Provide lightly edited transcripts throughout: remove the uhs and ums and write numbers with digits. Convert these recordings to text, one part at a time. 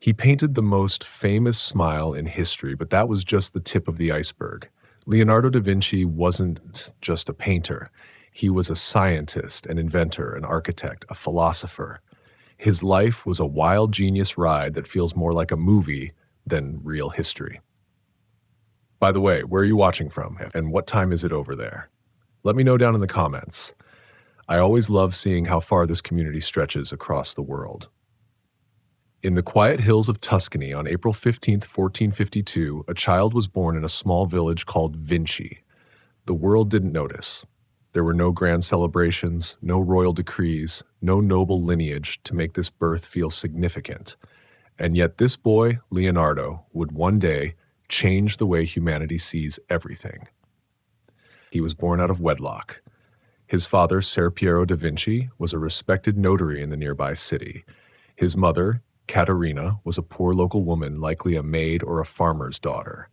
He painted the most famous smile in history, but that was just the tip of the iceberg. Leonardo da Vinci wasn't just a painter. He was a scientist, an inventor, an architect, a philosopher. His life was a wild genius ride that feels more like a movie than real history. By the way, where are you watching from, and what time is it over there? Let me know down in the comments. I always love seeing how far this community stretches across the world. In the quiet hills of Tuscany on April 15, 1452, a child was born in a small village called Vinci. The world didn't notice. There were no grand celebrations, no royal decrees, no noble lineage to make this birth feel significant. And yet this boy, Leonardo, would one day change the way humanity sees everything. He was born out of wedlock. His father, Ser Piero da Vinci, was a respected notary in the nearby city. His mother, Caterina, was a poor local woman, likely a maid or a farmer's daughter.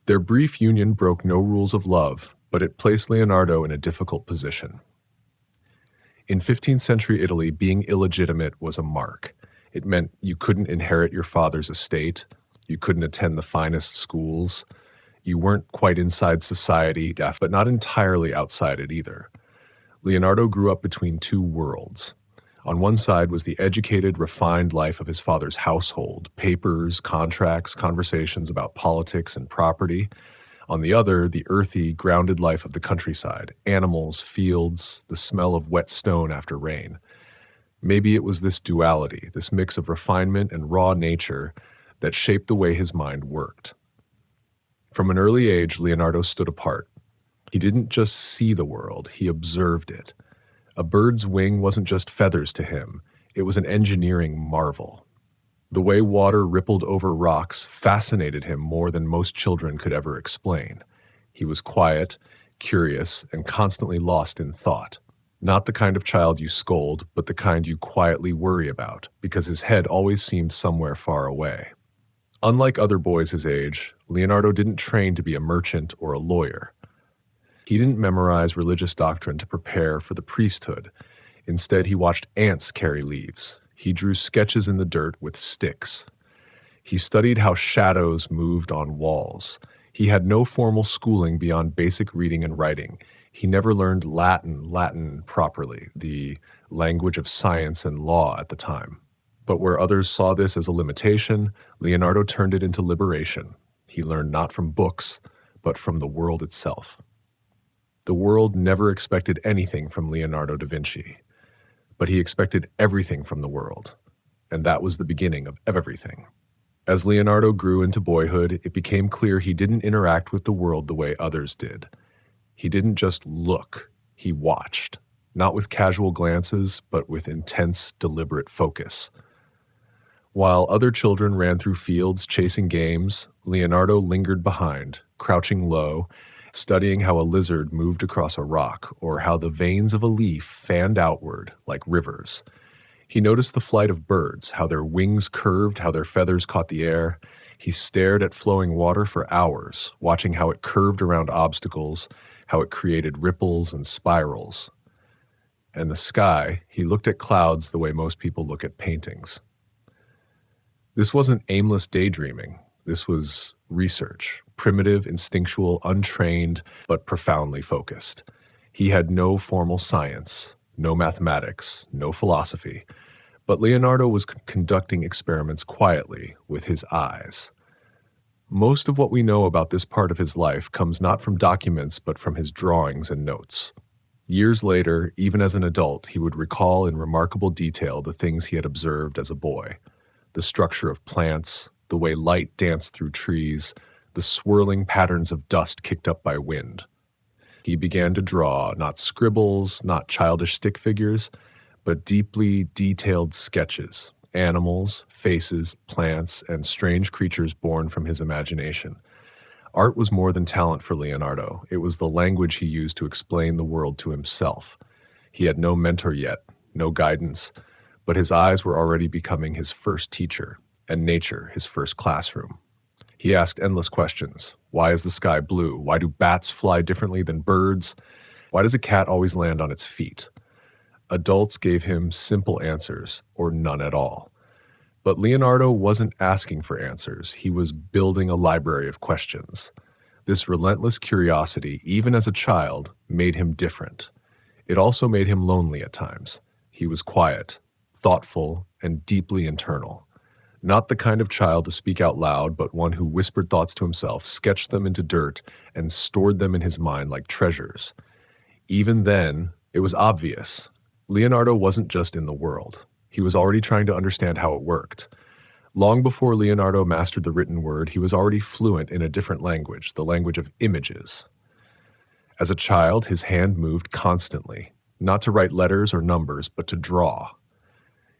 Their brief union broke no rules of love, but it placed Leonardo in a difficult position. In 15th century Italy, being illegitimate was a mark. It meant you couldn't inherit your father's estate, you couldn't attend the finest schools, you weren't quite inside society, but not entirely outside it either. Leonardo grew up between two worlds. On one side was the educated, refined life of his father's household, papers, contracts, conversations about politics and property. On the other, the earthy, grounded life of the countryside, animals, fields, the smell of wet stone after rain. Maybe it was this duality, this mix of refinement and raw nature, that shaped the way his mind worked. From an early age, Leonardo stood apart. He didn't just see the world, he observed it. A bird's wing wasn't just feathers to him, it was an engineering marvel. The way water rippled over rocks fascinated him more than most children could ever explain. He was quiet, curious, and constantly lost in thought. Not the kind of child you scold, but the kind you quietly worry about, because his head always seemed somewhere far away. Unlike other boys his age, Leonardo didn't train to be a merchant or a lawyer. He didn't memorize religious doctrine to prepare for the priesthood. Instead, he watched ants carry leaves. He drew sketches in the dirt with sticks. He studied how shadows moved on walls. He had no formal schooling beyond basic reading and writing. He never learned Latin properly, the language of science and law at the time. But where others saw this as a limitation, Leonardo turned it into liberation. He learned not from books, but from the world itself. The world never expected anything from Leonardo da Vinci, but he expected everything from the world, and that was the beginning of everything. As Leonardo grew into boyhood, it became clear he didn't interact with the world the way others did. He didn't just look, he watched, not with casual glances, but with intense, deliberate focus. While other children ran through fields chasing games, Leonardo lingered behind, crouching low, studying how a lizard moved across a rock or how the veins of a leaf fanned outward like rivers. He noticed the flight of birds, how their wings curved, how their feathers caught the air. He stared at flowing water for hours, watching how it curved around obstacles, how it created ripples and spirals. And the sky, he looked at clouds the way most people look at paintings. This wasn't aimless daydreaming. This was research, primitive, instinctual, untrained, but profoundly focused. He had no formal science, no mathematics, no philosophy, but Leonardo was conducting experiments quietly with his eyes. Most of what we know about this part of his life comes not from documents, but from his drawings and notes. Years later, even as an adult, he would recall in remarkable detail the things he had observed as a boy. The structure of plants, the way light danced through trees, the swirling patterns of dust kicked up by wind. He began to draw not scribbles, not childish stick figures, but deeply detailed sketches, animals, faces, plants, and strange creatures born from his imagination. Art was more than talent for Leonardo. It was the language he used to explain the world to himself. He had no mentor yet, no guidance, but his eyes were already becoming his first teacher, and nature his first classroom. He asked endless questions. Why is the sky blue? Why do bats fly differently than birds? Why does a cat always land on its feet? Adults gave him simple answers, or none at all. But Leonardo wasn't asking for answers. He was building a library of questions. This relentless curiosity, even as a child, made him different. It also made him lonely at times. He was quiet, thoughtful, and deeply internal. Not the kind of child to speak out loud, but one who whispered thoughts to himself, sketched them into dirt, and stored them in his mind like treasures. Even then, it was obvious. Leonardo wasn't just in the world. He was already trying to understand how it worked. Long before Leonardo mastered the written word, he was already fluent in a different language, the language of images. As a child, his hand moved constantly, not to write letters or numbers, but to draw.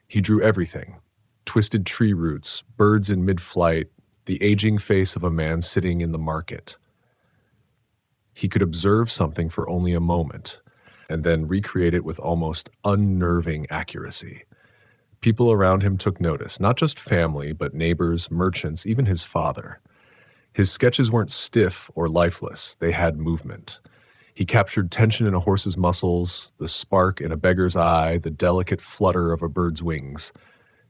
He drew everything: twisted tree roots, birds in mid-flight, the aging face of a man sitting in the market. He could observe something for only a moment, and then recreate it with almost unnerving accuracy. People around him took notice, not just family, but neighbors, merchants, even his father. His sketches weren't stiff or lifeless, they had movement. He captured tension in a horse's muscles, the spark in a beggar's eye, the delicate flutter of a bird's wings.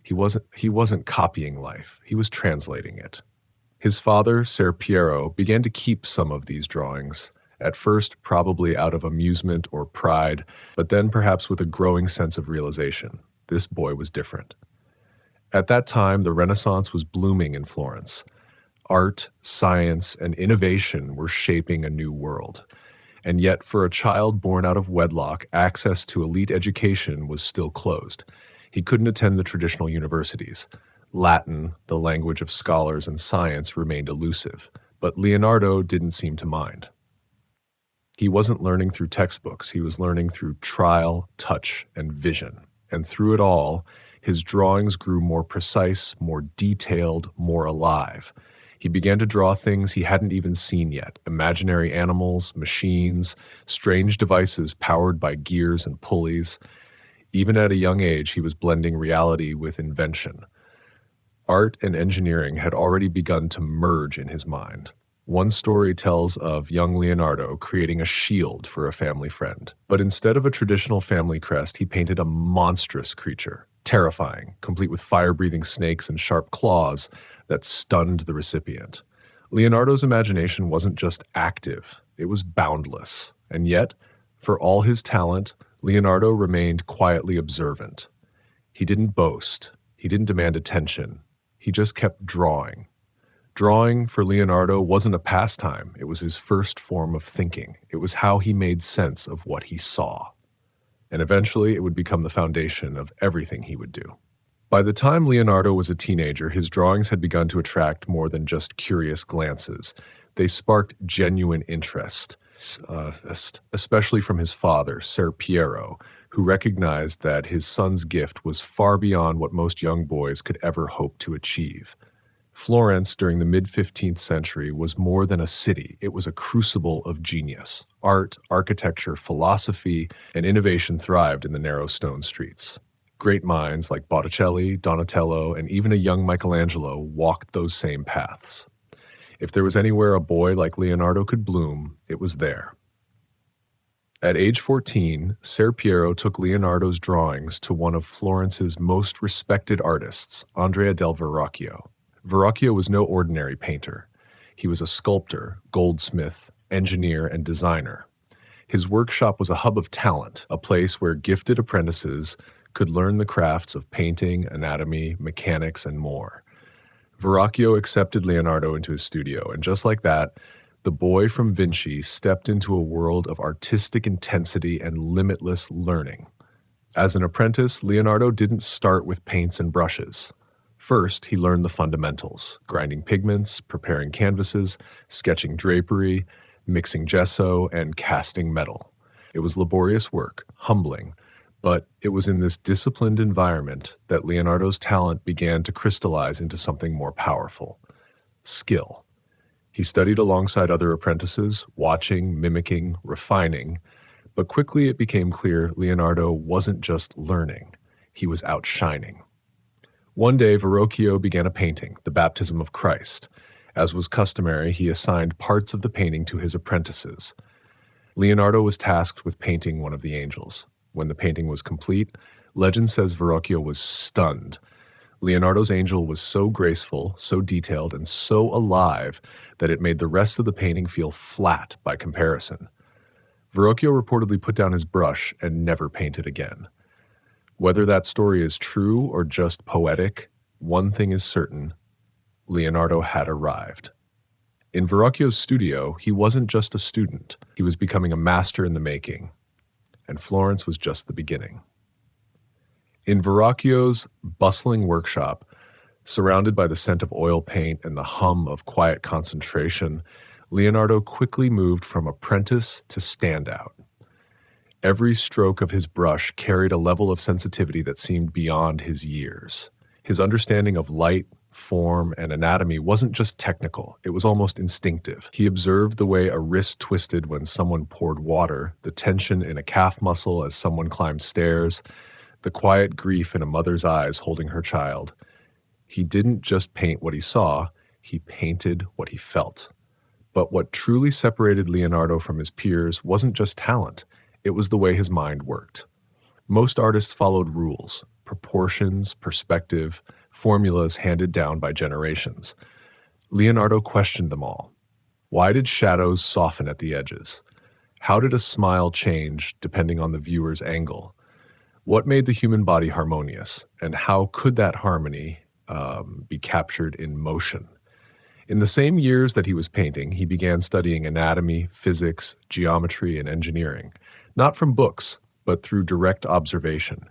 He wasn't copying life, he was translating it. His father, Ser Piero, began to keep some of these drawings, at first probably out of amusement or pride, but then perhaps with a growing sense of realization. This boy was different. At that time, the Renaissance was blooming in Florence. Art, science, and innovation were shaping a new world. And yet, for a child born out of wedlock, access to elite education was still closed. He couldn't attend the traditional universities. Latin, the language of scholars and science, remained elusive, but Leonardo didn't seem to mind. He wasn't learning through textbooks, he was learning through trial, touch, and vision. And through it all, his drawings grew more precise, more detailed, more alive. He began to draw things he hadn't even seen yet: imaginary animals, machines, strange devices powered by gears and pulleys. Even at a young age, he was blending reality with invention. Art and engineering had already begun to merge in his mind. One story tells of young Leonardo creating a shield for a family friend. But instead of a traditional family crest, he painted a monstrous creature, terrifying, complete with fire-breathing snakes and sharp claws that stunned the recipient. Leonardo's imagination wasn't just active, it was boundless. And yet, for all his talent, Leonardo remained quietly observant. He didn't boast, he didn't demand attention, he just kept drawing. Drawing, for Leonardo, wasn't a pastime, it was his first form of thinking. It was how he made sense of what he saw. And eventually, it would become the foundation of everything he would do. By the time Leonardo was a teenager, his drawings had begun to attract more than just curious glances. They sparked genuine interest, especially from his father, Ser Piero, who recognized that his son's gift was far beyond what most young boys could ever hope to achieve. Florence during the mid-15th century was more than a city. It was a crucible of genius. Art, architecture, philosophy, and innovation thrived in the narrow stone streets. Great minds like Botticelli, Donatello, and even a young Michelangelo walked those same paths. If there was anywhere a boy like Leonardo could bloom, it was there. At age 14, Ser Piero took Leonardo's drawings to one of Florence's most respected artists, Andrea del Verrocchio. Verrocchio was no ordinary painter. He was a sculptor, goldsmith, engineer, and designer. His workshop was a hub of talent, a place where gifted apprentices could learn the crafts of painting, anatomy, mechanics, and more. Verrocchio accepted Leonardo into his studio, and just like that, the boy from Vinci stepped into a world of artistic intensity and limitless learning. As an apprentice, Leonardo didn't start with paints and brushes. First, he learned the fundamentals: grinding pigments, preparing canvases, sketching drapery, mixing gesso, and casting metal. It was laborious work, humbling, but it was in this disciplined environment that Leonardo's talent began to crystallize into something more powerful: skill. He studied alongside other apprentices, watching, mimicking, refining, but quickly it became clear Leonardo wasn't just learning, he was outshining. One day, Verrocchio began a painting, the Baptism of Christ. As was customary, he assigned parts of the painting to his apprentices. Leonardo was tasked with painting one of the angels. When the painting was complete, legend says Verrocchio was stunned. Leonardo's angel was so graceful, so detailed, and so alive that it made the rest of the painting feel flat by comparison. Verrocchio reportedly put down his brush and never painted again. Whether that story is true or just poetic, one thing is certain: Leonardo had arrived. In Verrocchio's studio, he wasn't just a student, he was becoming a master in the making, and Florence was just the beginning. In Verrocchio's bustling workshop, surrounded by the scent of oil paint and the hum of quiet concentration, Leonardo quickly moved from apprentice to standout. Every stroke of his brush carried a level of sensitivity that seemed beyond his years. His understanding of light, form, and anatomy wasn't just technical, it was almost instinctive. He observed the way a wrist twisted when someone poured water, the tension in a calf muscle as someone climbed stairs, the quiet grief in a mother's eyes holding her child. He didn't just paint what he saw, he painted what he felt. But what truly separated Leonardo from his peers wasn't just talent, it was the way his mind worked. Most artists followed rules, proportions, perspective, formulas handed down by generations. Leonardo questioned them all. Why did shadows soften at the edges? How did a smile change depending on the viewer's angle? What made the human body harmonious, and how could that harmony be captured in motion? In the same years that he was painting, he began studying anatomy, physics, geometry, and engineering, not from books, but through direct observation.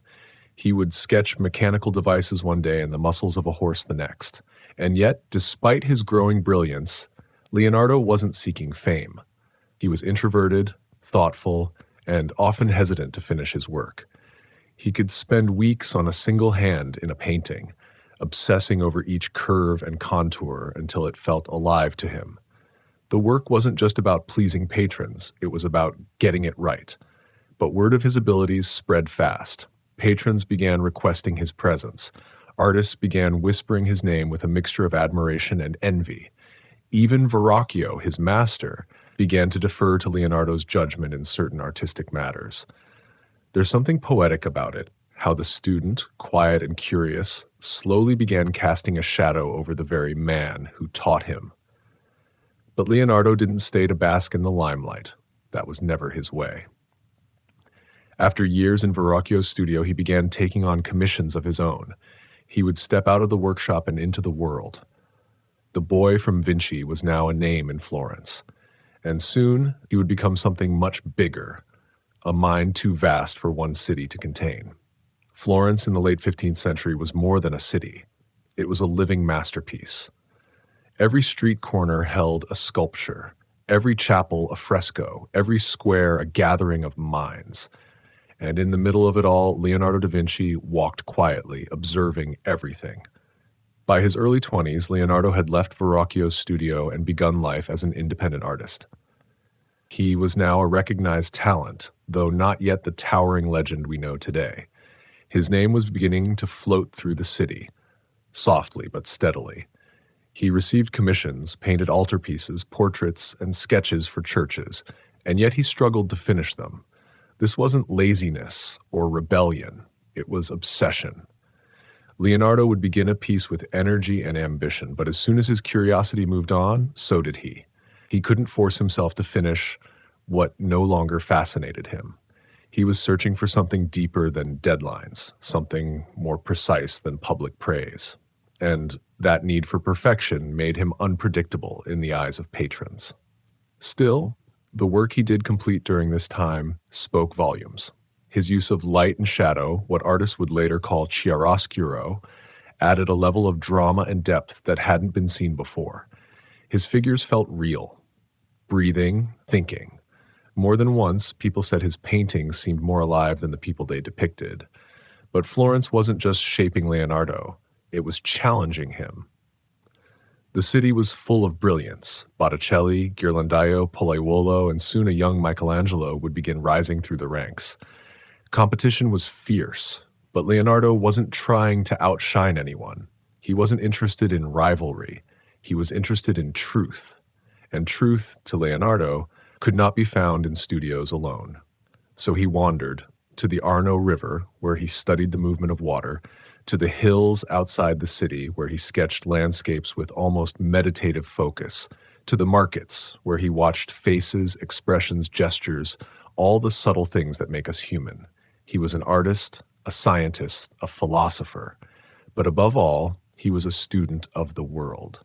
He would sketch mechanical devices one day and the muscles of a horse the next. And yet, despite his growing brilliance, Leonardo wasn't seeking fame. He was introverted, thoughtful, and often hesitant to finish his work. He could spend weeks on a single hand in a painting, obsessing over each curve and contour until it felt alive to him. The work wasn't just about pleasing patrons, it was about getting it right. But word of his abilities spread fast. Patrons began requesting his presence. Artists began whispering his name with a mixture of admiration and envy. Even Verrocchio, his master, began to defer to Leonardo's judgment in certain artistic matters. There's something poetic about it, how the student, quiet and curious, slowly began casting a shadow over the very man who taught him. But Leonardo didn't stay to bask in the limelight. That was never his way. After years in Verrocchio's studio, he began taking on commissions of his own. He would step out of the workshop and into the world. The boy from Vinci was now a name in Florence, and soon he would become something much bigger, a mind too vast for one city to contain. Florence in the late 15th century was more than a city. It was a living masterpiece. Every street corner held a sculpture, every chapel a fresco, every square a gathering of minds. And in the middle of it all, Leonardo da Vinci walked quietly, observing everything. By his early 20s, Leonardo had left Verrocchio's studio and begun life as an independent artist. He was now a recognized talent, though not yet the towering legend we know today. His name was beginning to float through the city, softly but steadily. He received commissions, painted altarpieces, portraits, and sketches for churches, and yet he struggled to finish them. This wasn't laziness or rebellion, it was obsession. Leonardo would begin a piece with energy and ambition, but as soon as his curiosity moved on, so did he. He couldn't force himself to finish what no longer fascinated him. He was searching for something deeper than deadlines, something more precise than public praise. And that need for perfection made him unpredictable in the eyes of patrons. Still, the work he did complete during this time spoke volumes. His use of light and shadow, what artists would later call chiaroscuro, added a level of drama and depth that hadn't been seen before. His figures felt real, breathing, thinking. More than once, people said his paintings seemed more alive than the people they depicted. But Florence wasn't just shaping Leonardo, it was challenging him. The city was full of brilliance. Botticelli, Ghirlandaio, Pollaiuolo, and soon a young Michelangelo would begin rising through the ranks. Competition was fierce, but Leonardo wasn't trying to outshine anyone. He wasn't interested in rivalry. He was interested in truth. And truth, to Leonardo, could not be found in studios alone. So he wandered to the Arno River, where he studied the movement of water, to the hills outside the city where he sketched landscapes with almost meditative focus, to the markets where he watched faces, expressions, gestures, all the subtle things that make us human. He was an artist, a scientist, a philosopher, but above all, he was a student of the world.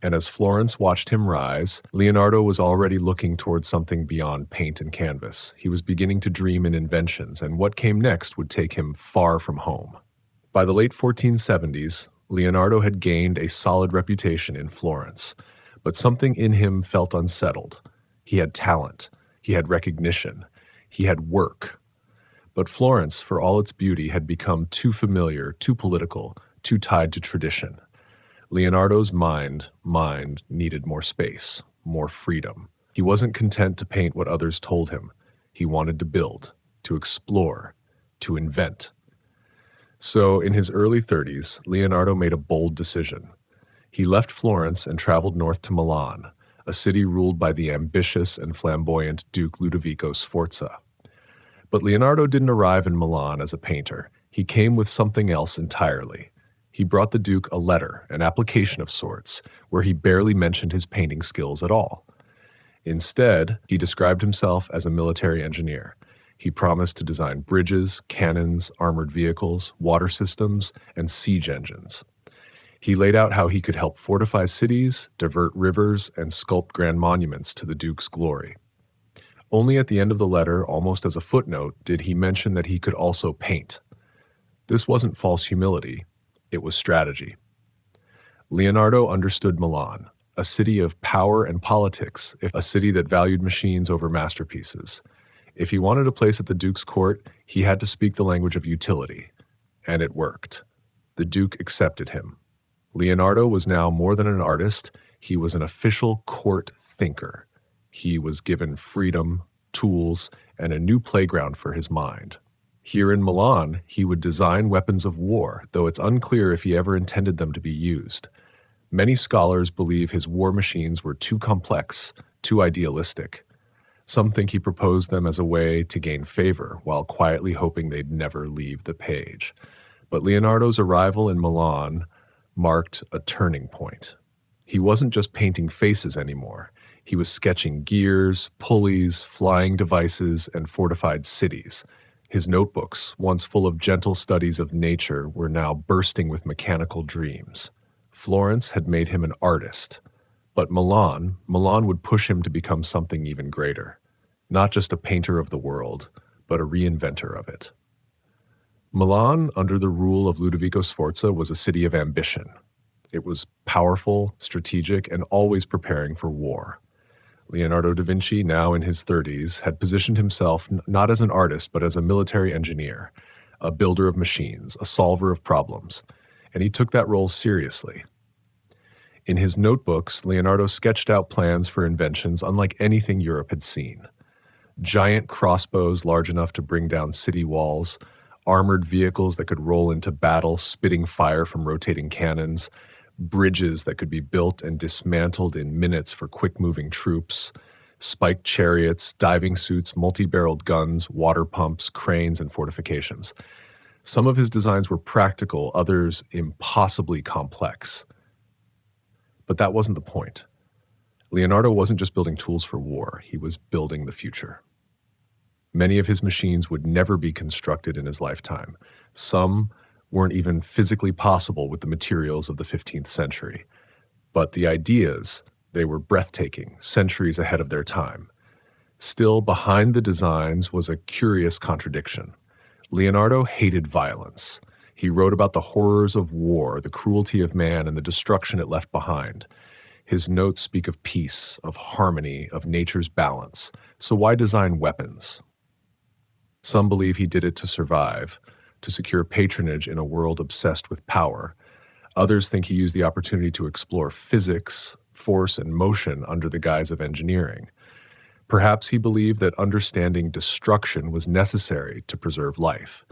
And as Florence watched him rise, Leonardo was already looking towards something beyond paint and canvas. He was beginning to dream in inventions, and what came next would take him far from home. By the late 1470s, Leonardo had gained a solid reputation in Florence, but something in him felt unsettled. He had talent, he had recognition, he had work. But Florence, for all its beauty, had become too familiar, too political, too tied to tradition. Leonardo's mind needed more space, more freedom. He wasn't content to paint what others told him. He wanted to build, to explore, to invent. So in his early 30s, Leonardo made a bold decision. He left Florence and traveled north to Milan, a city ruled by the ambitious and flamboyant Duke Ludovico Sforza. But Leonardo didn't arrive in Milan as a painter. He came with something else entirely. He brought the Duke a letter, an application of sorts, where he barely mentioned his painting skills at all. Instead, he described himself as a military engineer. He promised to design bridges, cannons, armored vehicles, water systems, and siege engines. He laid out how he could help fortify cities, divert rivers, and sculpt grand monuments to the Duke's glory. Only at the end of the letter, almost as a footnote, did he mention that he could also paint. This wasn't false humility. It was strategy. Leonardo understood Milan, a city of power and politics, a city that valued machines over masterpieces. If he wanted a place at the Duke's court, he had to speak the language of utility. And it worked. The Duke accepted him. Leonardo was now more than an artist. He was an official court thinker. He was given freedom, tools, and a new playground for his mind. Here in Milan, he would design weapons of war, though it's unclear if he ever intended them to be used. Many scholars believe his war machines were too complex, too idealistic. Some think he proposed them as a way to gain favor, while quietly hoping they'd never leave the page. But Leonardo's arrival in Milan marked a turning point. He wasn't just painting faces anymore. He was sketching gears, pulleys, flying devices, and fortified cities. His notebooks, once full of gentle studies of nature, were now bursting with mechanical dreams. Florence had made him an artist, but Milan would push him to become something even greater. Not just a painter of the world, but a reinventor of it. Milan, under the rule of Ludovico Sforza, was a city of ambition. It was powerful, strategic, and always preparing for war. Leonardo da Vinci, now in his 30s, had positioned himself not as an artist, but as a military engineer, a builder of machines, a solver of problems, and he took that role seriously. In his notebooks, Leonardo sketched out plans for inventions unlike anything Europe had seen. Giant crossbows large enough to bring down city walls, armored vehicles that could roll into battle, spitting fire from rotating cannons, bridges that could be built and dismantled in minutes for quick-moving troops, spiked chariots, diving suits, multi-barreled guns, water pumps, cranes, and fortifications. Some of his designs were practical, others impossibly complex. But that wasn't the point. Leonardo wasn't just building tools for war, he was building the future. Many of his machines would never be constructed in his lifetime. Some weren't even physically possible with the materials of the 15th century. But the ideas, they were breathtaking, centuries ahead of their time. Still, behind the designs was a curious contradiction. Leonardo hated violence. He wrote about the horrors of war, the cruelty of man, and the destruction it left behind. His notes speak of peace, of harmony, of nature's balance. So why design weapons? Some believe he did it to survive, to secure patronage in a world obsessed with power. Others think he used the opportunity to explore physics, force, and motion under the guise of engineering. Perhaps he believed that understanding destruction was necessary to preserve life.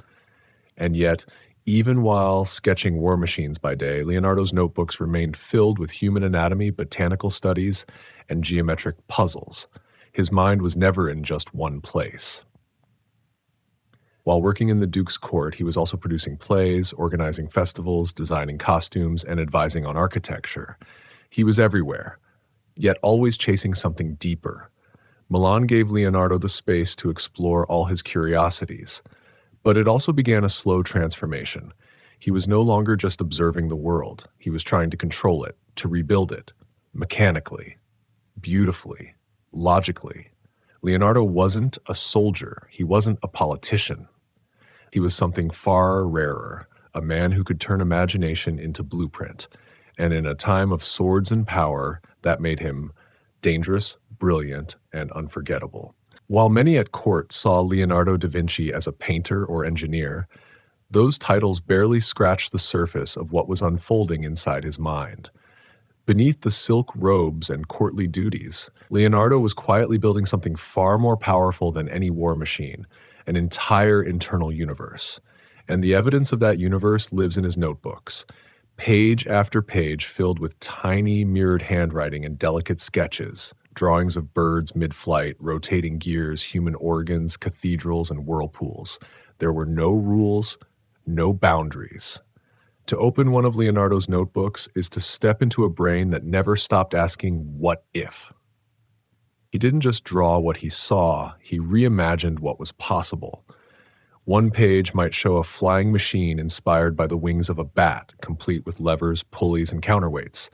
And yet, even while sketching war machines by day, Leonardo's notebooks remained filled with human anatomy, botanical studies, and geometric puzzles. His mind was never in just one place. While working in the Duke's court, he was also producing plays, organizing festivals, designing costumes, and advising on architecture. He was everywhere, yet always chasing something deeper. Milan gave Leonardo the space to explore all his curiosities. But it also began a slow transformation. He was no longer just observing the world. He was trying to control it, to rebuild it, mechanically, beautifully, logically. Leonardo wasn't a soldier. He wasn't a politician. He was something far rarer, a man who could turn imagination into blueprint. And in a time of swords and power, that made him dangerous, brilliant, and unforgettable. While many at court saw Leonardo da Vinci as a painter or engineer, those titles barely scratched the surface of what was unfolding inside his mind. Beneath the silk robes and courtly duties, Leonardo was quietly building something far more powerful than any war machine, an entire internal universe. And the evidence of that universe lives in his notebooks, page after page filled with tiny mirrored handwriting and delicate sketches, drawings of birds mid-flight, rotating gears, human organs, cathedrals, and whirlpools. There were no rules, no boundaries. To open one of Leonardo's notebooks is to step into a brain that never stopped asking, what if? He didn't just draw what he saw, he reimagined what was possible. One page might show a flying machine inspired by the wings of a bat, complete with levers, pulleys, and counterweights.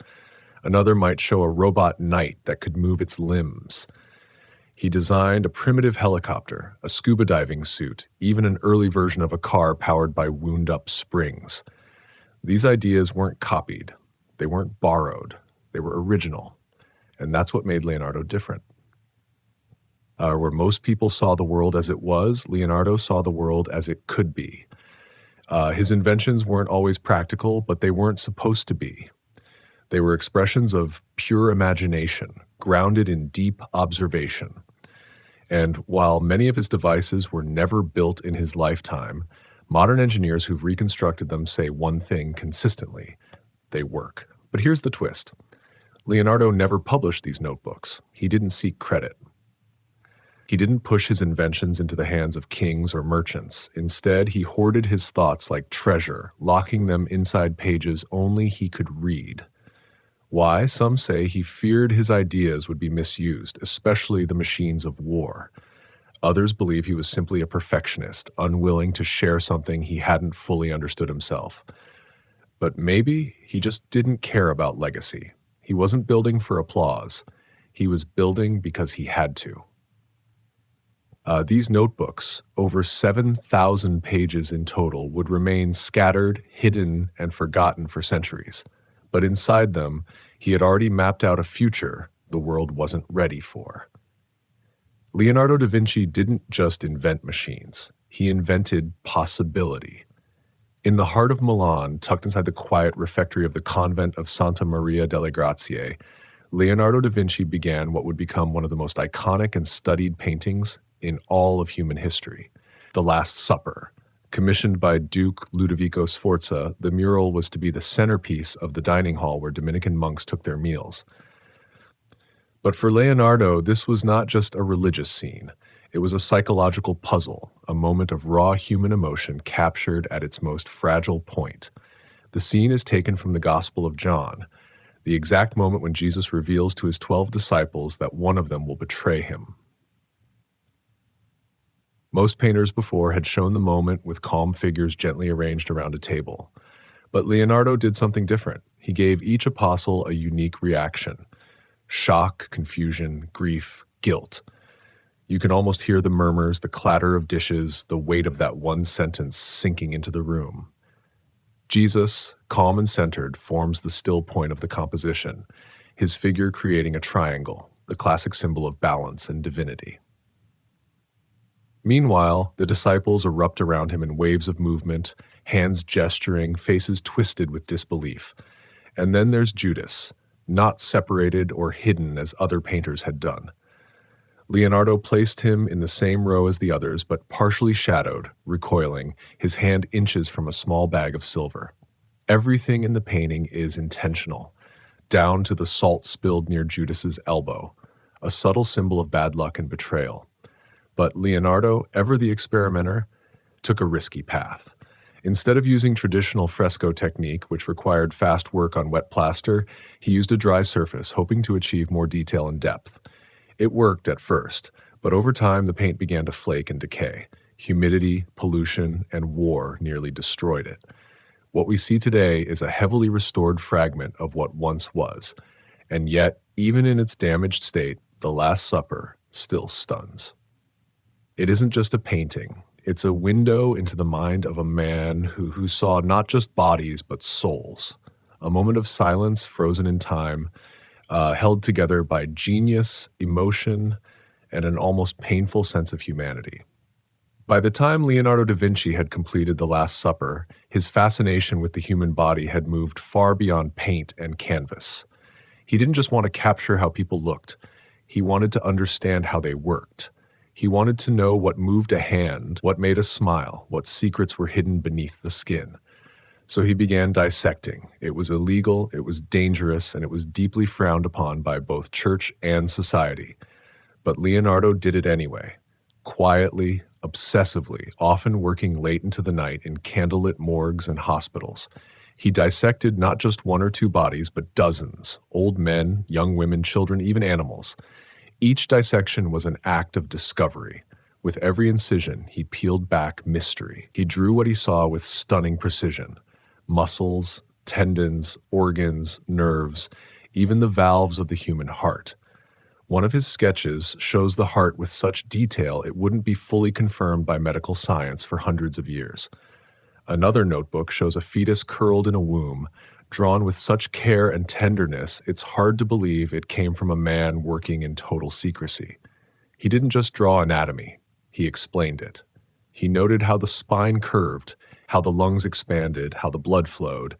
Another might show a robot knight that could move its limbs. He designed a primitive helicopter, a scuba diving suit, even an early version of a car powered by wound-up springs. These ideas weren't copied. They weren't borrowed. They were original. And that's what made Leonardo different. Where most people saw the world as it was, Leonardo saw the world as it could be. His inventions weren't always practical, but they weren't supposed to be. They were expressions of pure imagination, grounded in deep observation. And while many of his devices were never built in his lifetime, modern engineers who've reconstructed them say one thing consistently: they work. But here's the twist. Leonardo never published these notebooks. He didn't seek credit. He didn't push his inventions into the hands of kings or merchants. Instead, he hoarded his thoughts like treasure, locking them inside pages only he could read. Why? Some say he feared his ideas would be misused, especially the machines of war. Others believe he was simply a perfectionist, unwilling to share something he hadn't fully understood himself. But maybe he just didn't care about legacy. He wasn't building for applause. He was building because he had to. These notebooks, over 7,000 pages in total, would remain scattered, hidden, and forgotten for centuries. But inside them, he had already mapped out a future the world wasn't ready for. Leonardo da Vinci didn't just invent machines. He invented possibility. In the heart of Milan, tucked inside the quiet refectory of the convent of Santa Maria delle Grazie, Leonardo da Vinci began what would become one of the most iconic and studied paintings in all of human history, The Last Supper. Commissioned by Duke Ludovico Sforza, the mural was to be the centerpiece of the dining hall where Dominican monks took their meals. But for Leonardo, this was not just a religious scene. It was a psychological puzzle, a moment of raw human emotion captured at its most fragile point. The scene is taken from the Gospel of John, the exact moment when Jesus reveals to his 12 disciples that one of them will betray him. Most painters before had shown the moment with calm figures gently arranged around a table. But Leonardo did something different. He gave each apostle a unique reaction: shock, confusion, grief, guilt. You can almost hear the murmurs, the clatter of dishes, the weight of that one sentence sinking into the room. Jesus, calm and centered, forms the still point of the composition, his figure creating a triangle, the classic symbol of balance and divinity. Meanwhile, the disciples erupt around him in waves of movement, hands gesturing, faces twisted with disbelief. And then there's Judas, not separated or hidden as other painters had done. Leonardo placed him in the same row as the others, but partially shadowed, recoiling, his hand inches from a small bag of silver. Everything in the painting is intentional, down to the salt spilled near Judas's elbow, a subtle symbol of bad luck and betrayal. But Leonardo, ever the experimenter, took a risky path. Instead of using traditional fresco technique, which required fast work on wet plaster, he used a dry surface, hoping to achieve more detail and depth. It worked at first, but over time the paint began to flake and decay. Humidity, pollution, and war nearly destroyed it. What we see today is a heavily restored fragment of what once was, and yet, even in its damaged state, The Last Supper still stuns. It isn't just a painting. It's a window into the mind of a man who saw not just bodies, but souls. A moment of silence frozen in time, held together by genius, emotion, and an almost painful sense of humanity. By the time Leonardo da Vinci had completed The Last Supper, his fascination with the human body had moved far beyond paint and canvas. He didn't just want to capture how people looked. He wanted to understand how they worked. He wanted to know what moved a hand, what made a smile, what secrets were hidden beneath the skin. So he began dissecting. It was illegal, it was dangerous, and it was deeply frowned upon by both church and society. But Leonardo did it anyway, quietly, obsessively, often working late into the night in candlelit morgues and hospitals. He dissected not just one or two bodies, but dozens, old men, young women, children, even animals. Each dissection was an act of discovery. With every incision, he peeled back mystery. He drew what he saw with stunning precision. Muscles, tendons, organs, nerves, even the valves of the human heart. One of his sketches shows the heart with such detail it wouldn't be fully confirmed by medical science for hundreds of years. Another notebook shows a fetus curled in a womb, drawn with such care and tenderness, it's hard to believe it came from a man working in total secrecy. He didn't just draw anatomy, he explained it. He noted how the spine curved, how the lungs expanded, how the blood flowed.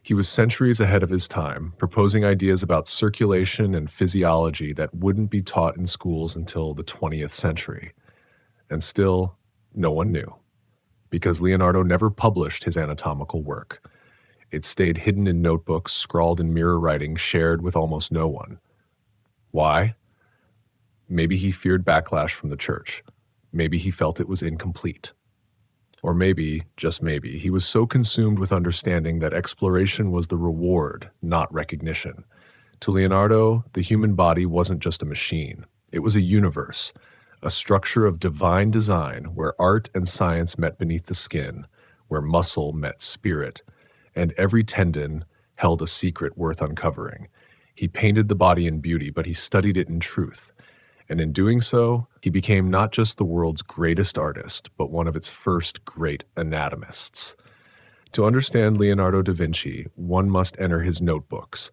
He was centuries ahead of his time, proposing ideas about circulation and physiology that wouldn't be taught in schools until the 20th century. And still, no one knew, because Leonardo never published his anatomical work. It stayed hidden in notebooks, scrawled in mirror writing, shared with almost no one. Why? Maybe he feared backlash from the church. Maybe he felt it was incomplete. Or maybe, just maybe, he was so consumed with understanding that exploration was the reward, not recognition. To Leonardo, the human body wasn't just a machine. It was a universe, a structure of divine design where art and science met beneath the skin, where muscle met spirit, and every tendon held a secret worth uncovering. He painted the body in beauty, but he studied it in truth. And in doing so, he became not just the world's greatest artist, but one of its first great anatomists. To understand Leonardo da Vinci, one must enter his notebooks,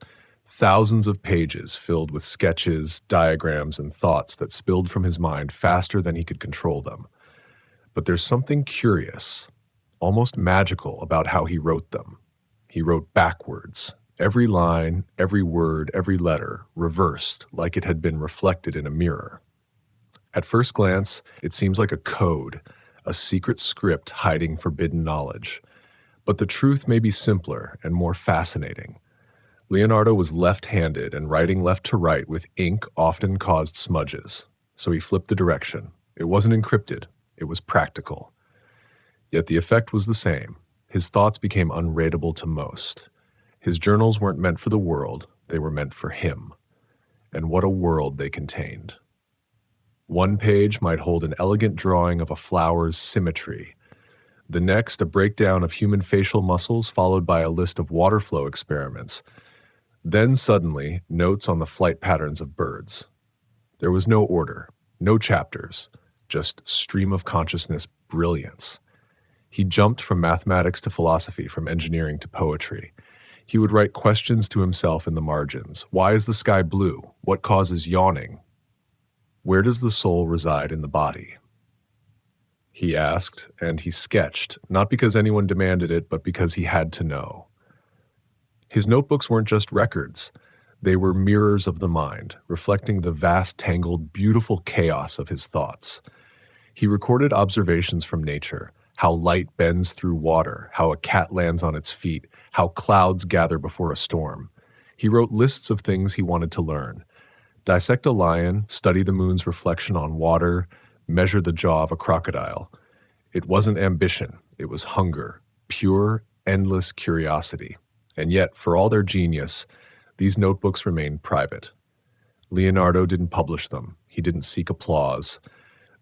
thousands of pages filled with sketches, diagrams, and thoughts that spilled from his mind faster than he could control them. But there's something curious, almost magical, about how he wrote them. He wrote backwards, every line, every word, every letter, reversed, like it had been reflected in a mirror. At first glance, it seems like a code, a secret script hiding forbidden knowledge. But the truth may be simpler and more fascinating. Leonardo was left-handed, and writing left to right with ink often caused smudges. So he flipped the direction. It wasn't encrypted. It was practical. Yet the effect was the same. His thoughts became unreadable to most. His journals weren't meant for the world, they were meant for him. And what a world they contained. One page might hold an elegant drawing of a flower's symmetry. The next, a breakdown of human facial muscles, followed by a list of water flow experiments. Then suddenly, notes on the flight patterns of birds. There was no order, no chapters, just stream of consciousness brilliance. He jumped from mathematics to philosophy, from engineering to poetry. He would write questions to himself in the margins. Why is the sky blue? What causes yawning? Where does the soul reside in the body? He asked, and he sketched, not because anyone demanded it, but because he had to know. His notebooks weren't just records. They were mirrors of the mind, reflecting the vast, tangled, beautiful chaos of his thoughts. He recorded observations from nature, how light bends through water, how a cat lands on its feet, how clouds gather before a storm. He wrote lists of things he wanted to learn. Dissect a lion, study the moon's reflection on water, measure the jaw of a crocodile. It wasn't ambition, it was hunger, pure, endless curiosity. And yet, for all their genius, these notebooks remained private. Leonardo didn't publish them. He didn't seek applause.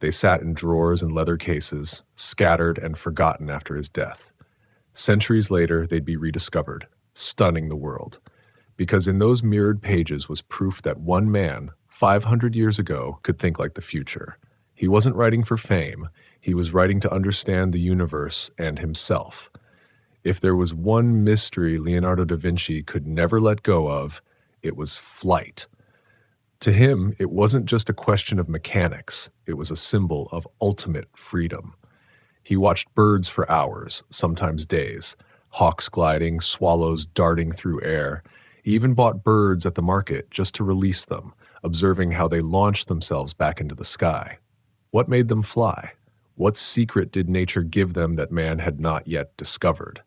They sat in drawers and leather cases, scattered and forgotten after his death. Centuries later, they'd be rediscovered, stunning the world. Because in those mirrored pages was proof that one man, 500 years ago, could think like the future. He wasn't writing for fame. He was writing to understand the universe and himself. If there was one mystery Leonardo da Vinci could never let go of, it was flight. To him, it wasn't just a question of mechanics. It was a symbol of ultimate freedom. He watched birds for hours, sometimes days, hawks gliding, swallows darting through air. He even bought birds at the market just to release them, observing how they launched themselves back into the sky. What made them fly? What secret did nature give them that man had not yet discovered?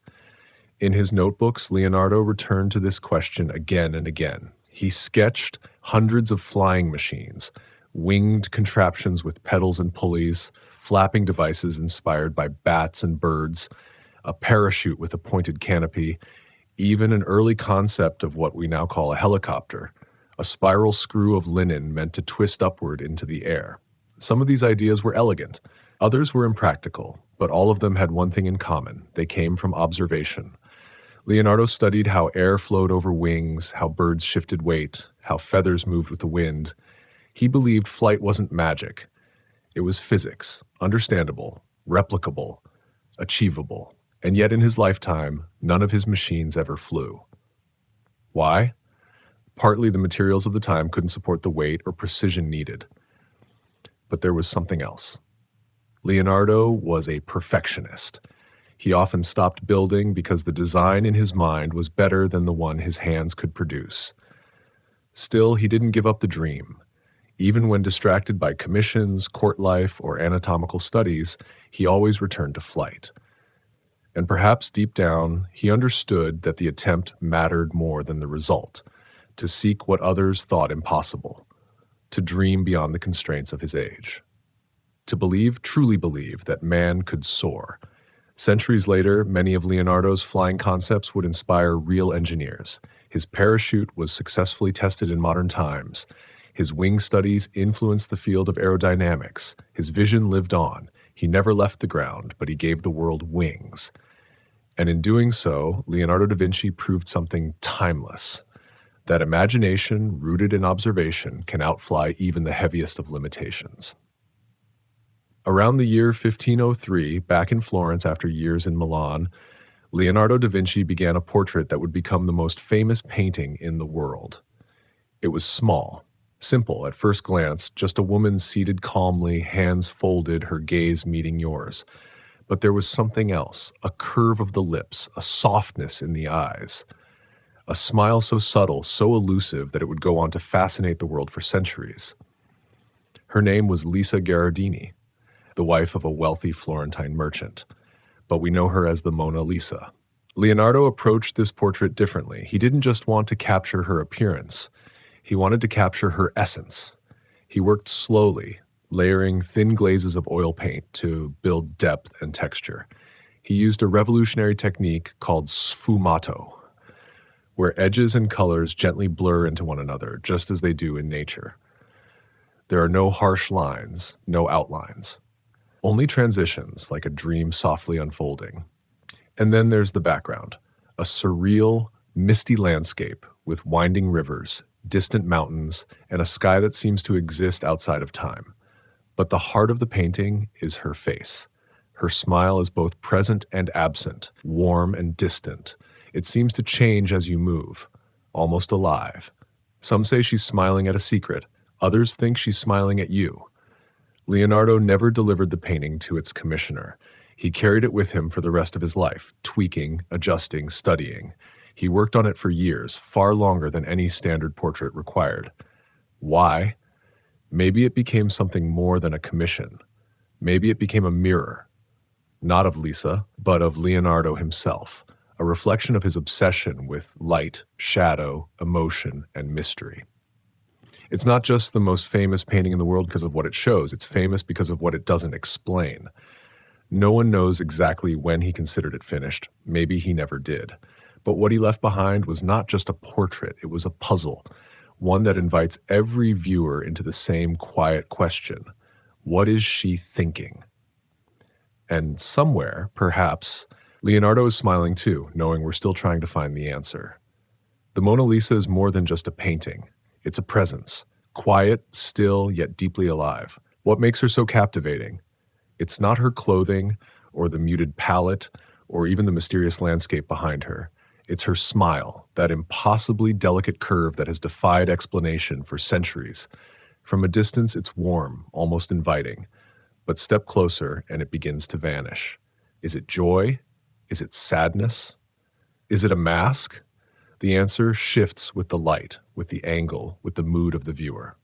In his notebooks, Leonardo returned to this question again and again. He sketched hundreds of flying machines, winged contraptions with pedals and pulleys, flapping devices inspired by bats and birds, a parachute with a pointed canopy, even an early concept of what we now call a helicopter, a spiral screw of linen meant to twist upward into the air. Some of these ideas were elegant, others were impractical, but all of them had one thing in common: they came from observation. Leonardo studied how air flowed over wings, how birds shifted weight, how feathers moved with the wind. He believed flight wasn't magic. It was physics, understandable, replicable, achievable. And yet in his lifetime, none of his machines ever flew. Why? Partly the materials of the time couldn't support the weight or precision needed. But there was something else. Leonardo was a perfectionist. He often stopped building because the design in his mind was better than the one his hands could produce. Still, he didn't give up the dream. Even when distracted by commissions, court life, or anatomical studies, he always returned to flight. And perhaps deep down, he understood that the attempt mattered more than the result, to seek what others thought impossible, to dream beyond the constraints of his age, to believe, truly believe, that man could soar. Centuries later, many of Leonardo's flying concepts would inspire real engineers. His parachute was successfully tested in modern times. His wing studies influenced the field of aerodynamics. His vision lived on. He never left the ground, but he gave the world wings. And in doing so, Leonardo da Vinci proved something timeless: that imagination, rooted in observation, can outfly even the heaviest of limitations. Around the year 1503, back in Florence after years in Milan, Leonardo da Vinci began a portrait that would become the most famous painting in the world. It was small, simple at first glance, just a woman seated calmly, hands folded, her gaze meeting yours. But there was something else, a curve of the lips, a softness in the eyes, a smile so subtle, so elusive that it would go on to fascinate the world for centuries. Her name was Lisa Gherardini, the wife of a wealthy Florentine merchant, but we know her as the Mona Lisa. Leonardo approached this portrait differently. He didn't just want to capture her appearance. He wanted to capture her essence. He worked slowly, layering thin glazes of oil paint to build depth and texture. He used a revolutionary technique called sfumato, where edges and colors gently blur into one another, just as they do in nature. There are no harsh lines, no outlines. Only transitions, like a dream softly unfolding. And then there's the background, a surreal, misty landscape with winding rivers, distant mountains, and a sky that seems to exist outside of time. But the heart of the painting is her face. Her smile is both present and absent, warm and distant. It seems to change as you move, almost alive. Some say she's smiling at a secret. Others think she's smiling at you. Leonardo never delivered the painting to its commissioner. He carried it with him for the rest of his life, tweaking, adjusting, studying. He worked on it for years, far longer than any standard portrait required. Why? Maybe it became something more than a commission. Maybe it became a mirror, not of Lisa, but of Leonardo himself, a reflection of his obsession with light, shadow, emotion, and mystery. It's not just the most famous painting in the world because of what it shows. It's famous because of what it doesn't explain. No one knows exactly when he considered it finished. Maybe he never did. But what he left behind was not just a portrait, it was a puzzle, one that invites every viewer into the same quiet question. What is she thinking? And somewhere, perhaps, Leonardo is smiling too, knowing we're still trying to find the answer. The Mona Lisa is more than just a painting. It's a presence, quiet, still, yet deeply alive. What makes her so captivating? It's not her clothing, or the muted palette, or even the mysterious landscape behind her. It's her smile, that impossibly delicate curve that has defied explanation for centuries. From a distance, it's warm, almost inviting. But step closer, and it begins to vanish. Is it joy? Is it sadness? Is it a mask? The answer shifts with the light, with the angle, with the mood of the viewer.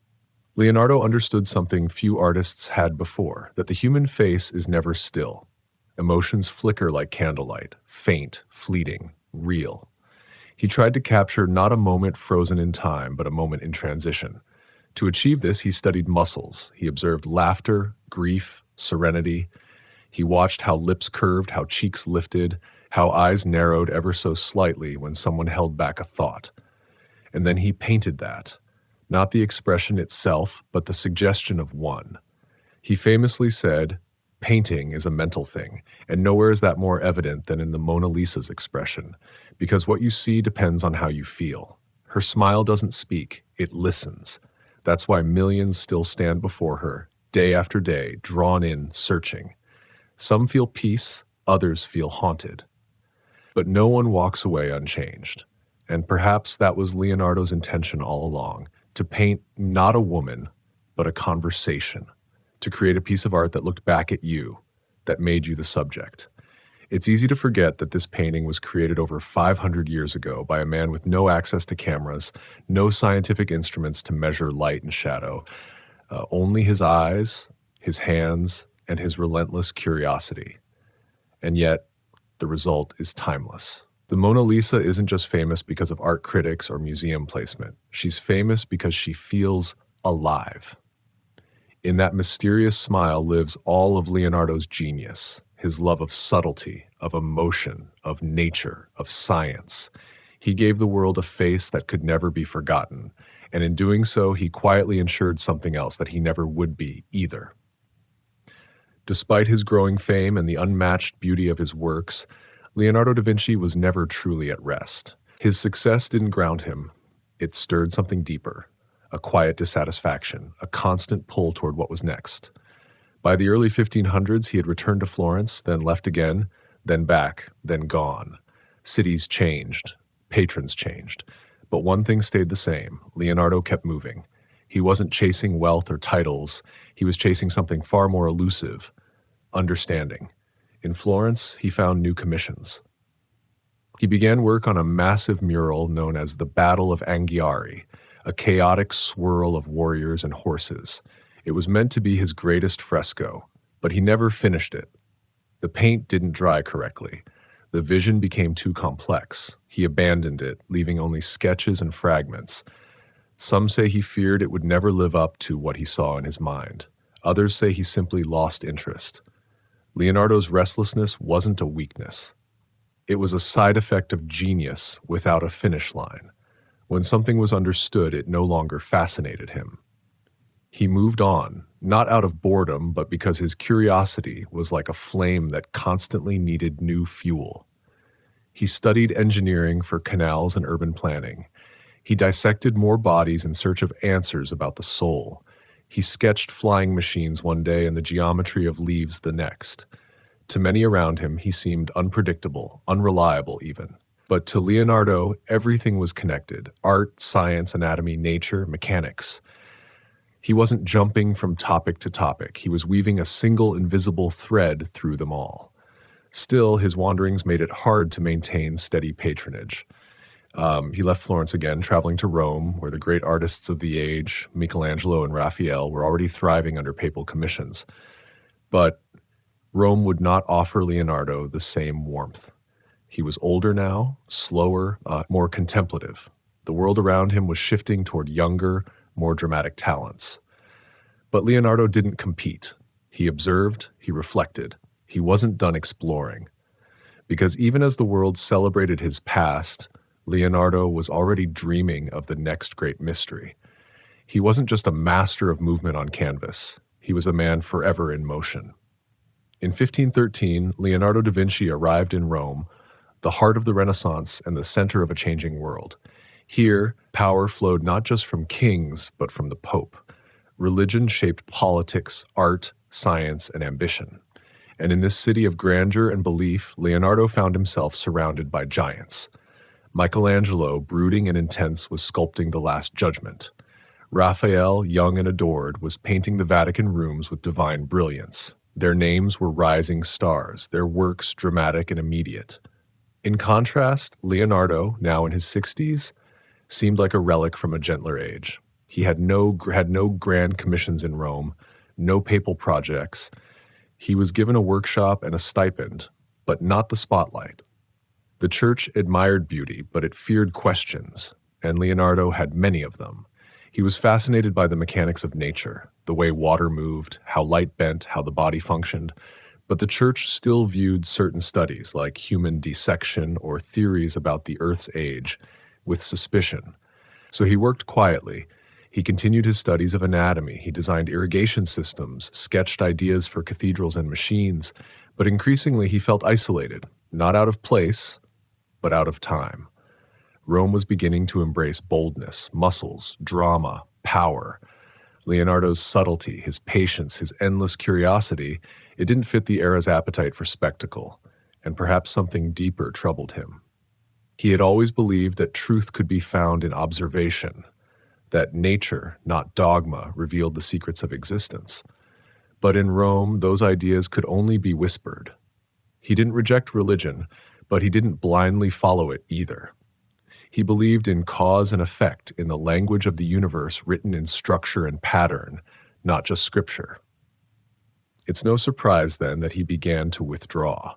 Leonardo understood something few artists had before, that the human face is never still. Emotions flicker like candlelight, faint, fleeting, real. He tried to capture not a moment frozen in time, but a moment in transition. To achieve this, he studied muscles. He observed laughter, grief, serenity. He watched how lips curved, how cheeks lifted, how eyes narrowed ever so slightly when someone held back a thought. And then he painted that. Not the expression itself, but the suggestion of one. He famously said, "Painting is a mental thing, and nowhere is that more evident than in the Mona Lisa's expression, because what you see depends on how you feel. Her smile doesn't speak, it listens. That's why millions still stand before her, day after day, drawn in, searching. Some feel peace, others feel haunted. But no one walks away unchanged. And perhaps that was Leonardo's intention all along, to paint not a woman, but a conversation, to create a piece of art that looked back at you, that made you the subject. It's easy to forget that this painting was created over 500 years ago by a man with no access to cameras, no scientific instruments to measure light and shadow, only his eyes, his hands, and his relentless curiosity. And yet, the result is timeless. The Mona Lisa isn't just famous because of art critics or museum placement. She's famous because she feels alive. In that mysterious smile lives all of Leonardo's genius, his love of subtlety, of emotion, of nature, of science. He gave the world a face that could never be forgotten, and in doing so, he quietly ensured something else that he never would be either. Despite his growing fame and the unmatched beauty of his works, Leonardo da Vinci was never truly at rest. His success didn't ground him. It stirred something deeper, a quiet dissatisfaction, a constant pull toward what was next. By the early 1500s, he had returned to Florence, then left again, then back, then gone. Cities changed, patrons changed. But one thing stayed the same. Leonardo kept moving. He wasn't chasing wealth or titles. He was chasing something far more elusive, understanding. In Florence, he found new commissions. He began work on a massive mural known as the Battle of Anghiari, a chaotic swirl of warriors and horses. It was meant to be his greatest fresco, but he never finished it. The paint didn't dry correctly. The vision became too complex. He abandoned it, leaving only sketches and fragments. Some say he feared it would never live up to what he saw in his mind. Others say he simply lost interest. Leonardo's restlessness wasn't a weakness. It was a side effect of genius without a finish line. When something was understood, it no longer fascinated him. He moved on, not out of boredom, but because his curiosity was like a flame that constantly needed new fuel. He studied engineering for canals and urban planning. He dissected more bodies in search of answers about the soul. He sketched flying machines one day and the geometry of leaves the next. To many around him, he seemed unpredictable, unreliable even. But to Leonardo, everything was connected: art, science, anatomy, nature, mechanics. He wasn't jumping from topic to topic. He was weaving a single invisible thread through them all. Still, his wanderings made it hard to maintain steady patronage. He left Florence again, traveling to Rome, where the great artists of the age, Michelangelo and Raphael, were already thriving under papal commissions. But Rome would not offer Leonardo the same warmth. He was older now, slower, more contemplative. The world around him was shifting toward younger, more dramatic talents. But Leonardo didn't compete. He observed, he reflected. He wasn't done exploring, because even as the world celebrated his past, Leonardo was already dreaming of the next great mystery. He wasn't just a master of movement on canvas, he was a man forever in motion. In 1513, Leonardo da Vinci arrived in Rome, the heart of the Renaissance and the center of a changing world. Here, power flowed not just from kings, but from the Pope. Religion shaped politics, art, science, and ambition. And in this city of grandeur and belief, Leonardo found himself surrounded by giants. Michelangelo, brooding and intense, was sculpting the Last Judgment. Raphael, young and adored, was painting the Vatican rooms with divine brilliance. Their names were rising stars, their works dramatic and immediate. In contrast, Leonardo, now in his 60s, seemed like a relic from a gentler age. He had no grand commissions in Rome, no papal projects. He was given a workshop and a stipend, but not the spotlight. The church admired beauty, but it feared questions, and Leonardo had many of them. He was fascinated by the mechanics of nature, the way water moved, how light bent, how the body functioned, but the church still viewed certain studies, like human dissection or theories about the Earth's age, with suspicion. So he worked quietly. He continued his studies of anatomy. He designed irrigation systems, sketched ideas for cathedrals and machines, but increasingly he felt isolated, not out of place, but out of time. Rome was beginning to embrace boldness, muscles, drama, power. Leonardo's subtlety, his patience, his endless curiosity, it didn't fit the era's appetite for spectacle, and perhaps something deeper troubled him. He had always believed that truth could be found in observation, that nature, not dogma, revealed the secrets of existence. But in Rome, those ideas could only be whispered. He didn't reject religion, but he didn't blindly follow it either. He believed in cause and effect, in the language of the universe written in structure and pattern, not just scripture. It's no surprise, then, that he began to withdraw.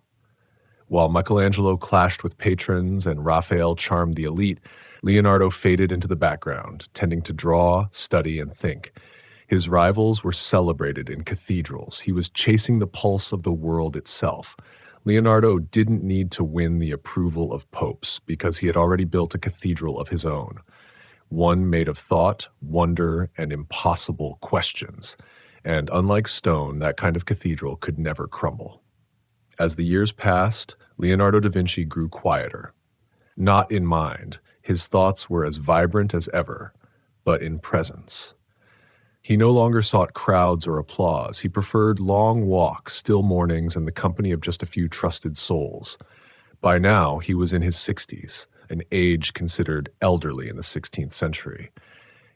While Michelangelo clashed with patrons and Raphael charmed the elite, Leonardo faded into the background, tending to draw, study, and think. His rivals were celebrated in cathedrals. He was chasing the pulse of the world itself. Leonardo didn't need to win the approval of popes because he had already built a cathedral of his own, one made of thought, wonder, and impossible questions. And unlike stone, that kind of cathedral could never crumble. As the years passed, Leonardo da Vinci grew quieter. Not in mind. His thoughts were as vibrant as ever, but in presence. He no longer sought crowds or applause. He preferred long walks, still mornings, and the company of just a few trusted souls. By now, he was in his 60s, an age considered elderly in the 16th century.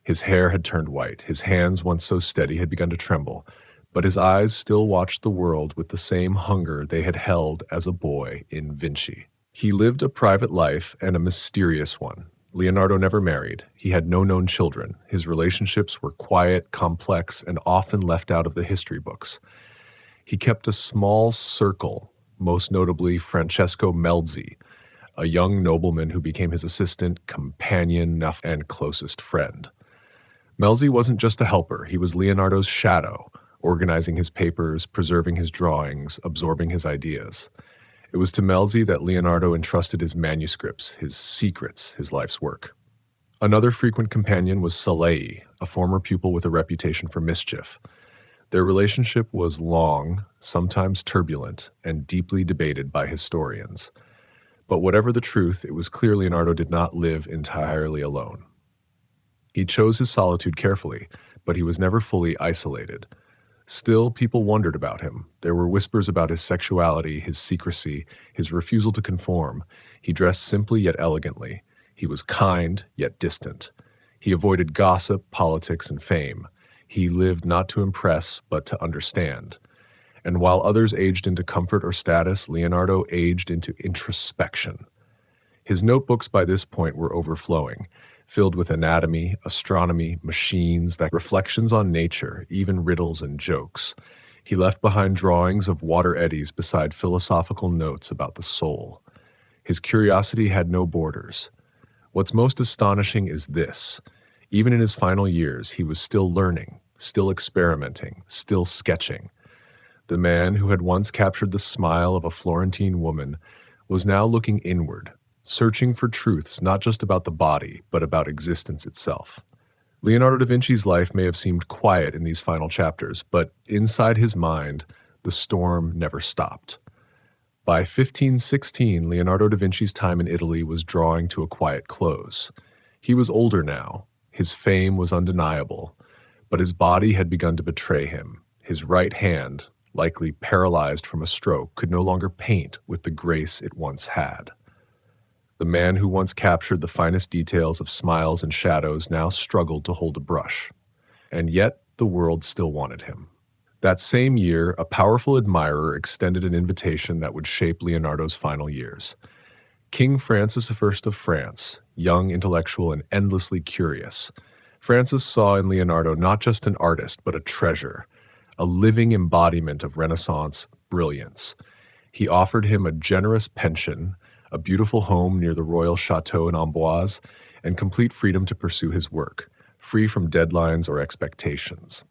His hair had turned white. His hands, once so steady, had begun to tremble, but his eyes still watched the world with the same hunger they had held as a boy in Vinci. He lived a private life and a mysterious one. Leonardo never married. He had no known children. His relationships were quiet, complex, and often left out of the history books. He kept a small circle, most notably Francesco Melzi, a young nobleman who became his assistant, companion, and closest friend. Melzi wasn't just a helper. He was Leonardo's shadow, organizing his papers, preserving his drawings, absorbing his ideas. It was to Melzi that Leonardo entrusted his manuscripts, his secrets, his life's work. Another frequent companion was Salei, a former pupil with a reputation for mischief. Their relationship was long, sometimes turbulent, and deeply debated by historians. But whatever the truth, it was clear Leonardo did not live entirely alone. He chose his solitude carefully, but he was never fully isolated. Still, people wondered about him. There were whispers about his sexuality, his secrecy, his refusal to conform. He dressed simply yet elegantly. He was kind yet distant. He avoided gossip, politics, and fame. He lived not to impress, but to understand. And while others aged into comfort or status, Leonardo aged into introspection. His notebooks by this point were overflowing, filled with anatomy, astronomy, machines, reflections on nature, even riddles and jokes. He left behind drawings of water eddies beside philosophical notes about the soul. His curiosity had no borders. What's most astonishing is this. Even in his final years, he was still learning, still experimenting, still sketching. The man who had once captured the smile of a Florentine woman was now looking inward, searching for truths not just about the body, but about existence itself. Leonardo da Vinci's life may have seemed quiet in these final chapters, but inside his mind, the storm never stopped. By 1516, Leonardo da Vinci's time in Italy was drawing to a quiet close. He was older now, his fame was undeniable, but his body had begun to betray him. His right hand, likely paralyzed from a stroke, could no longer paint with the grace it once had. The man who once captured the finest details of smiles and shadows now struggled to hold a brush. And yet, the world still wanted him. That same year, a powerful admirer extended an invitation that would shape Leonardo's final years. King Francis I of France, young, intellectual, and endlessly curious, Francis saw in Leonardo not just an artist, but a treasure, a living embodiment of Renaissance brilliance. He offered him a generous pension, a beautiful home near the royal chateau in Amboise, and complete freedom to pursue his work, free from deadlines or expectations.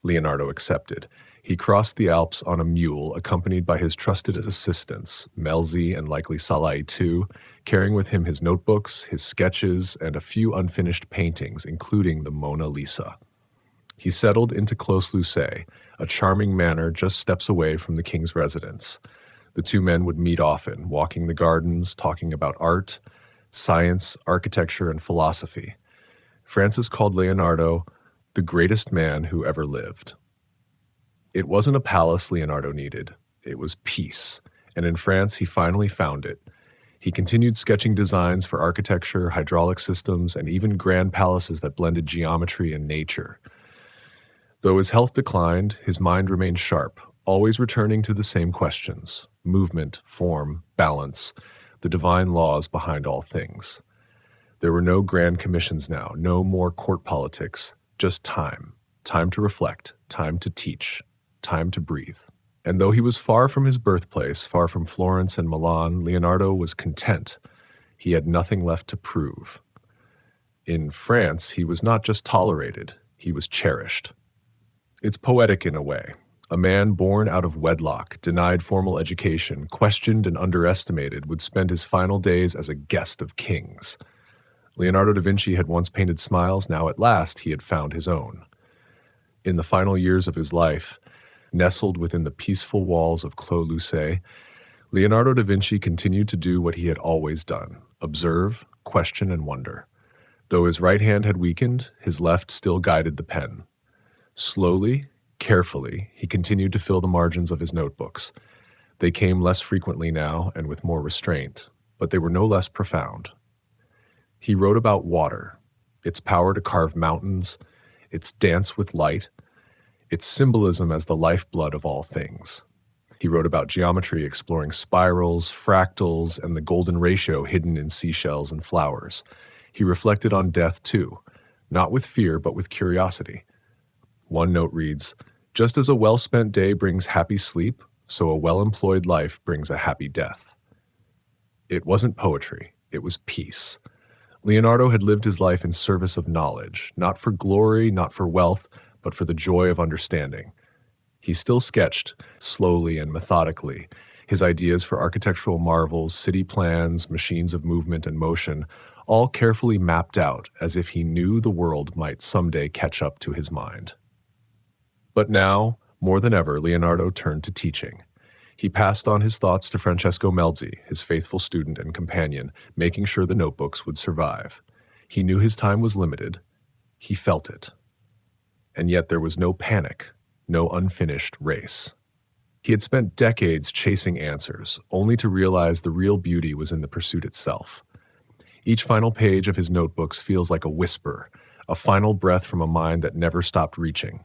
Leonardo accepted. He crossed the Alps on a mule, accompanied by his trusted assistants, Melzi and likely Salai too, carrying with him his notebooks, his sketches, and a few unfinished paintings, including the Mona Lisa. He settled into Clos-Lucé, a charming manor just steps away from the king's residence. The two men would meet often, walking the gardens, talking about art, science, architecture, and philosophy. Francis called Leonardo the greatest man who ever lived. It wasn't a palace Leonardo needed. It was peace, and in France he finally found it. He continued sketching designs for architecture, hydraulic systems, and even grand palaces that blended geometry and nature. Though his health declined, his mind remained sharp, always returning to the same questions: movement, form, balance, the divine laws behind all things. There were no grand commissions now, no more court politics, just time to reflect, time to teach, time to breathe. And though he was far from his birthplace, far from Florence and Milan, Leonardo was content. He had nothing left to prove. In France, he was not just tolerated, he was cherished. It's poetic in a way. A man born out of wedlock, denied formal education, questioned and underestimated, would spend his final days as a guest of kings. Leonardo da Vinci had once painted smiles, now at last he had found his own. In the final years of his life, nestled within the peaceful walls of Clos-Lucé, Leonardo da Vinci continued to do what he had always done: observe, question, and wonder. Though his right hand had weakened, his left still guided the pen. Slowly, carefully, he continued to fill the margins of his notebooks. They came less frequently now and with more restraint, but they were no less profound. He wrote about water, its power to carve mountains, its dance with light, its symbolism as the lifeblood of all things. He wrote about geometry, exploring spirals, fractals, and the golden ratio hidden in seashells and flowers. He reflected on death too, not with fear, but with curiosity. One note reads, "Just as a well-spent day brings happy sleep, so a well-employed life brings a happy death." It wasn't poetry, it was peace. Leonardo had lived his life in service of knowledge, not for glory, not for wealth, but for the joy of understanding. He still sketched, slowly and methodically, his ideas for architectural marvels, city plans, machines of movement and motion, all carefully mapped out as if he knew the world might someday catch up to his mind. But now, more than ever, Leonardo turned to teaching. He passed on his thoughts to Francesco Melzi, his faithful student and companion, making sure the notebooks would survive. He knew his time was limited. He felt it. And yet there was no panic, no unfinished race. He had spent decades chasing answers, only to realize the real beauty was in the pursuit itself. Each final page of his notebooks feels like a whisper, a final breath from a mind that never stopped reaching.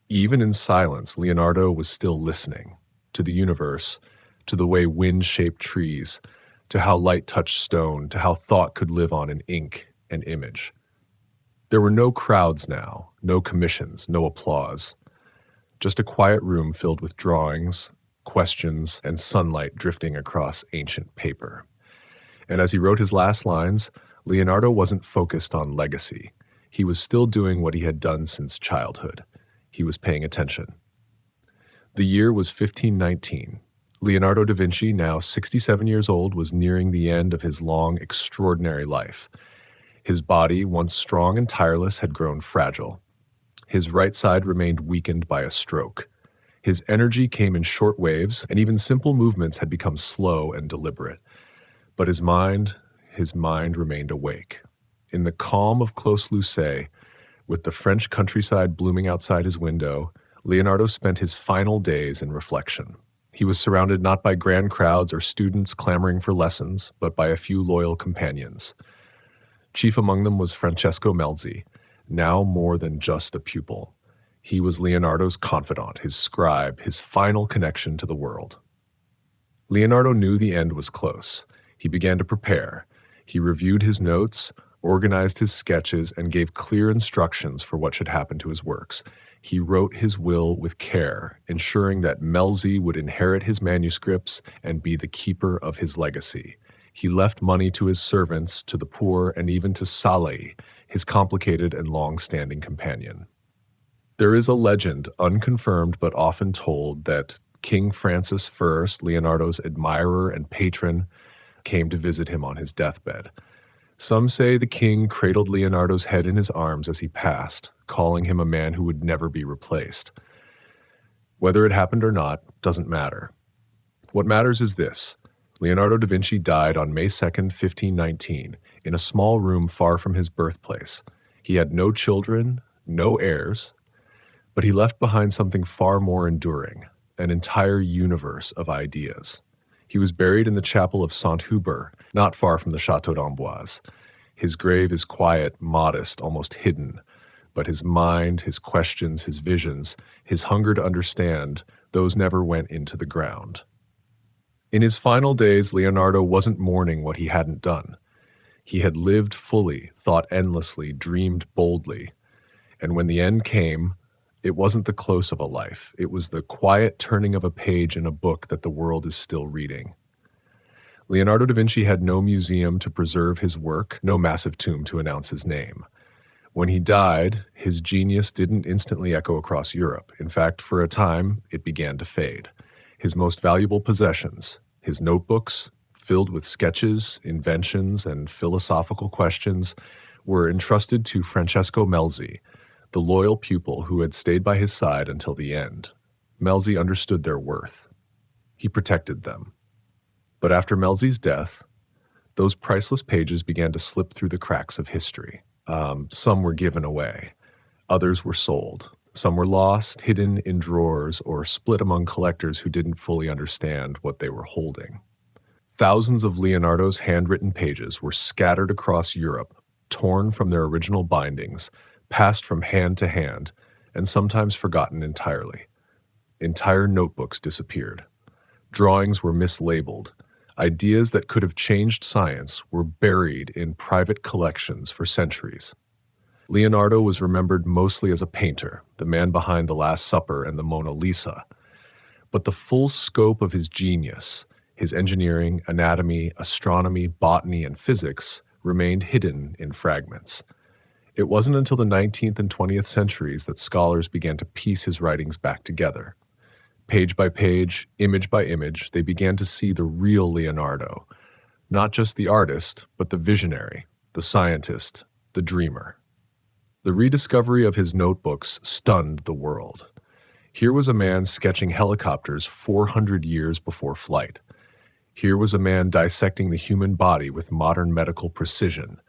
Even in silence, Leonardo was still listening. To the universe, to the way wind shaped trees, to how light touched stone, to how thought could live on in ink and image. There were no crowds now, no commissions, no applause. Just a quiet room filled with drawings, questions, and sunlight drifting across ancient paper. And as he wrote his last lines, Leonardo wasn't focused on legacy. He was still doing what he had done since childhood. He was paying attention. The year was 1519. Leonardo da Vinci, now 67 years old, was nearing the end of his long, extraordinary life. His body, once strong and tireless, had grown fragile. His right side remained weakened by a stroke. His energy came in short waves, and even simple movements had become slow and deliberate. But his mind remained awake. In the calm of Clos Lucé, with the French countryside blooming outside his window, Leonardo spent his final days in reflection. He was surrounded not by grand crowds or students clamoring for lessons, but by a few loyal companions. Chief among them was Francesco Melzi, now more than just a pupil. He was Leonardo's confidant, his scribe, his final connection to the world. Leonardo knew the end was close. He began to prepare. He reviewed his notes, organized his sketches, and gave clear instructions for what should happen to his works. He wrote his will with care, ensuring that Melzi would inherit his manuscripts and be the keeper of his legacy. He left money to his servants, to the poor, and even to Salai, his complicated and long-standing companion. There is a legend, unconfirmed but often told, that King Francis I, Leonardo's admirer and patron, came to visit him on his deathbed. Some say the king cradled Leonardo's head in his arms as he passed, calling him a man who would never be replaced. Whether it happened or not doesn't matter. What matters is this. Leonardo da Vinci died on May 2nd, 1519, in a small room far from his birthplace. He had no children, no heirs, but he left behind something far more enduring, an entire universe of ideas. He was buried in the chapel of Saint-Hubert, not far from the Château d'Amboise. His grave is quiet, modest, almost hidden, but his mind, his questions, his visions, his hunger to understand, those never went into the ground. In his final days, Leonardo wasn't mourning what he hadn't done. He had lived fully, thought endlessly, dreamed boldly. And when the end came, it wasn't the close of a life. It was the quiet turning of a page in a book that the world is still reading. Leonardo da Vinci had no museum to preserve his work, no massive tomb to announce his name. When he died, his genius didn't instantly echo across Europe. In fact, for a time, it began to fade. His most valuable possessions, his notebooks, filled with sketches, inventions, and philosophical questions, were entrusted to Francesco Melzi, the loyal pupil who had stayed by his side until the end. Melzi understood their worth. He protected them. But after Melzi's death, those priceless pages began to slip through the cracks of history. Some were given away. Others were sold. Some were lost, hidden in drawers, or split among collectors who didn't fully understand what they were holding. Thousands of Leonardo's handwritten pages were scattered across Europe, torn from their original bindings, passed from hand to hand, and sometimes forgotten entirely. Entire notebooks disappeared. Drawings were mislabeled. Ideas that could have changed science were buried in private collections for centuries. Leonardo was remembered mostly as a painter, the man behind The Last Supper and the Mona Lisa. But the full scope of his genius, his engineering, anatomy, astronomy, botany, and physics, remained hidden in fragments. It wasn't until the 19th and 20th centuries that scholars began to piece his writings back together. Page by page, image by image, they began to see the real Leonardo, not just the artist, but the visionary, the scientist, the dreamer. The rediscovery of his notebooks stunned the world. Here was a man sketching helicopters 400 years before flight. Here was a man dissecting the human body with modern medical precision.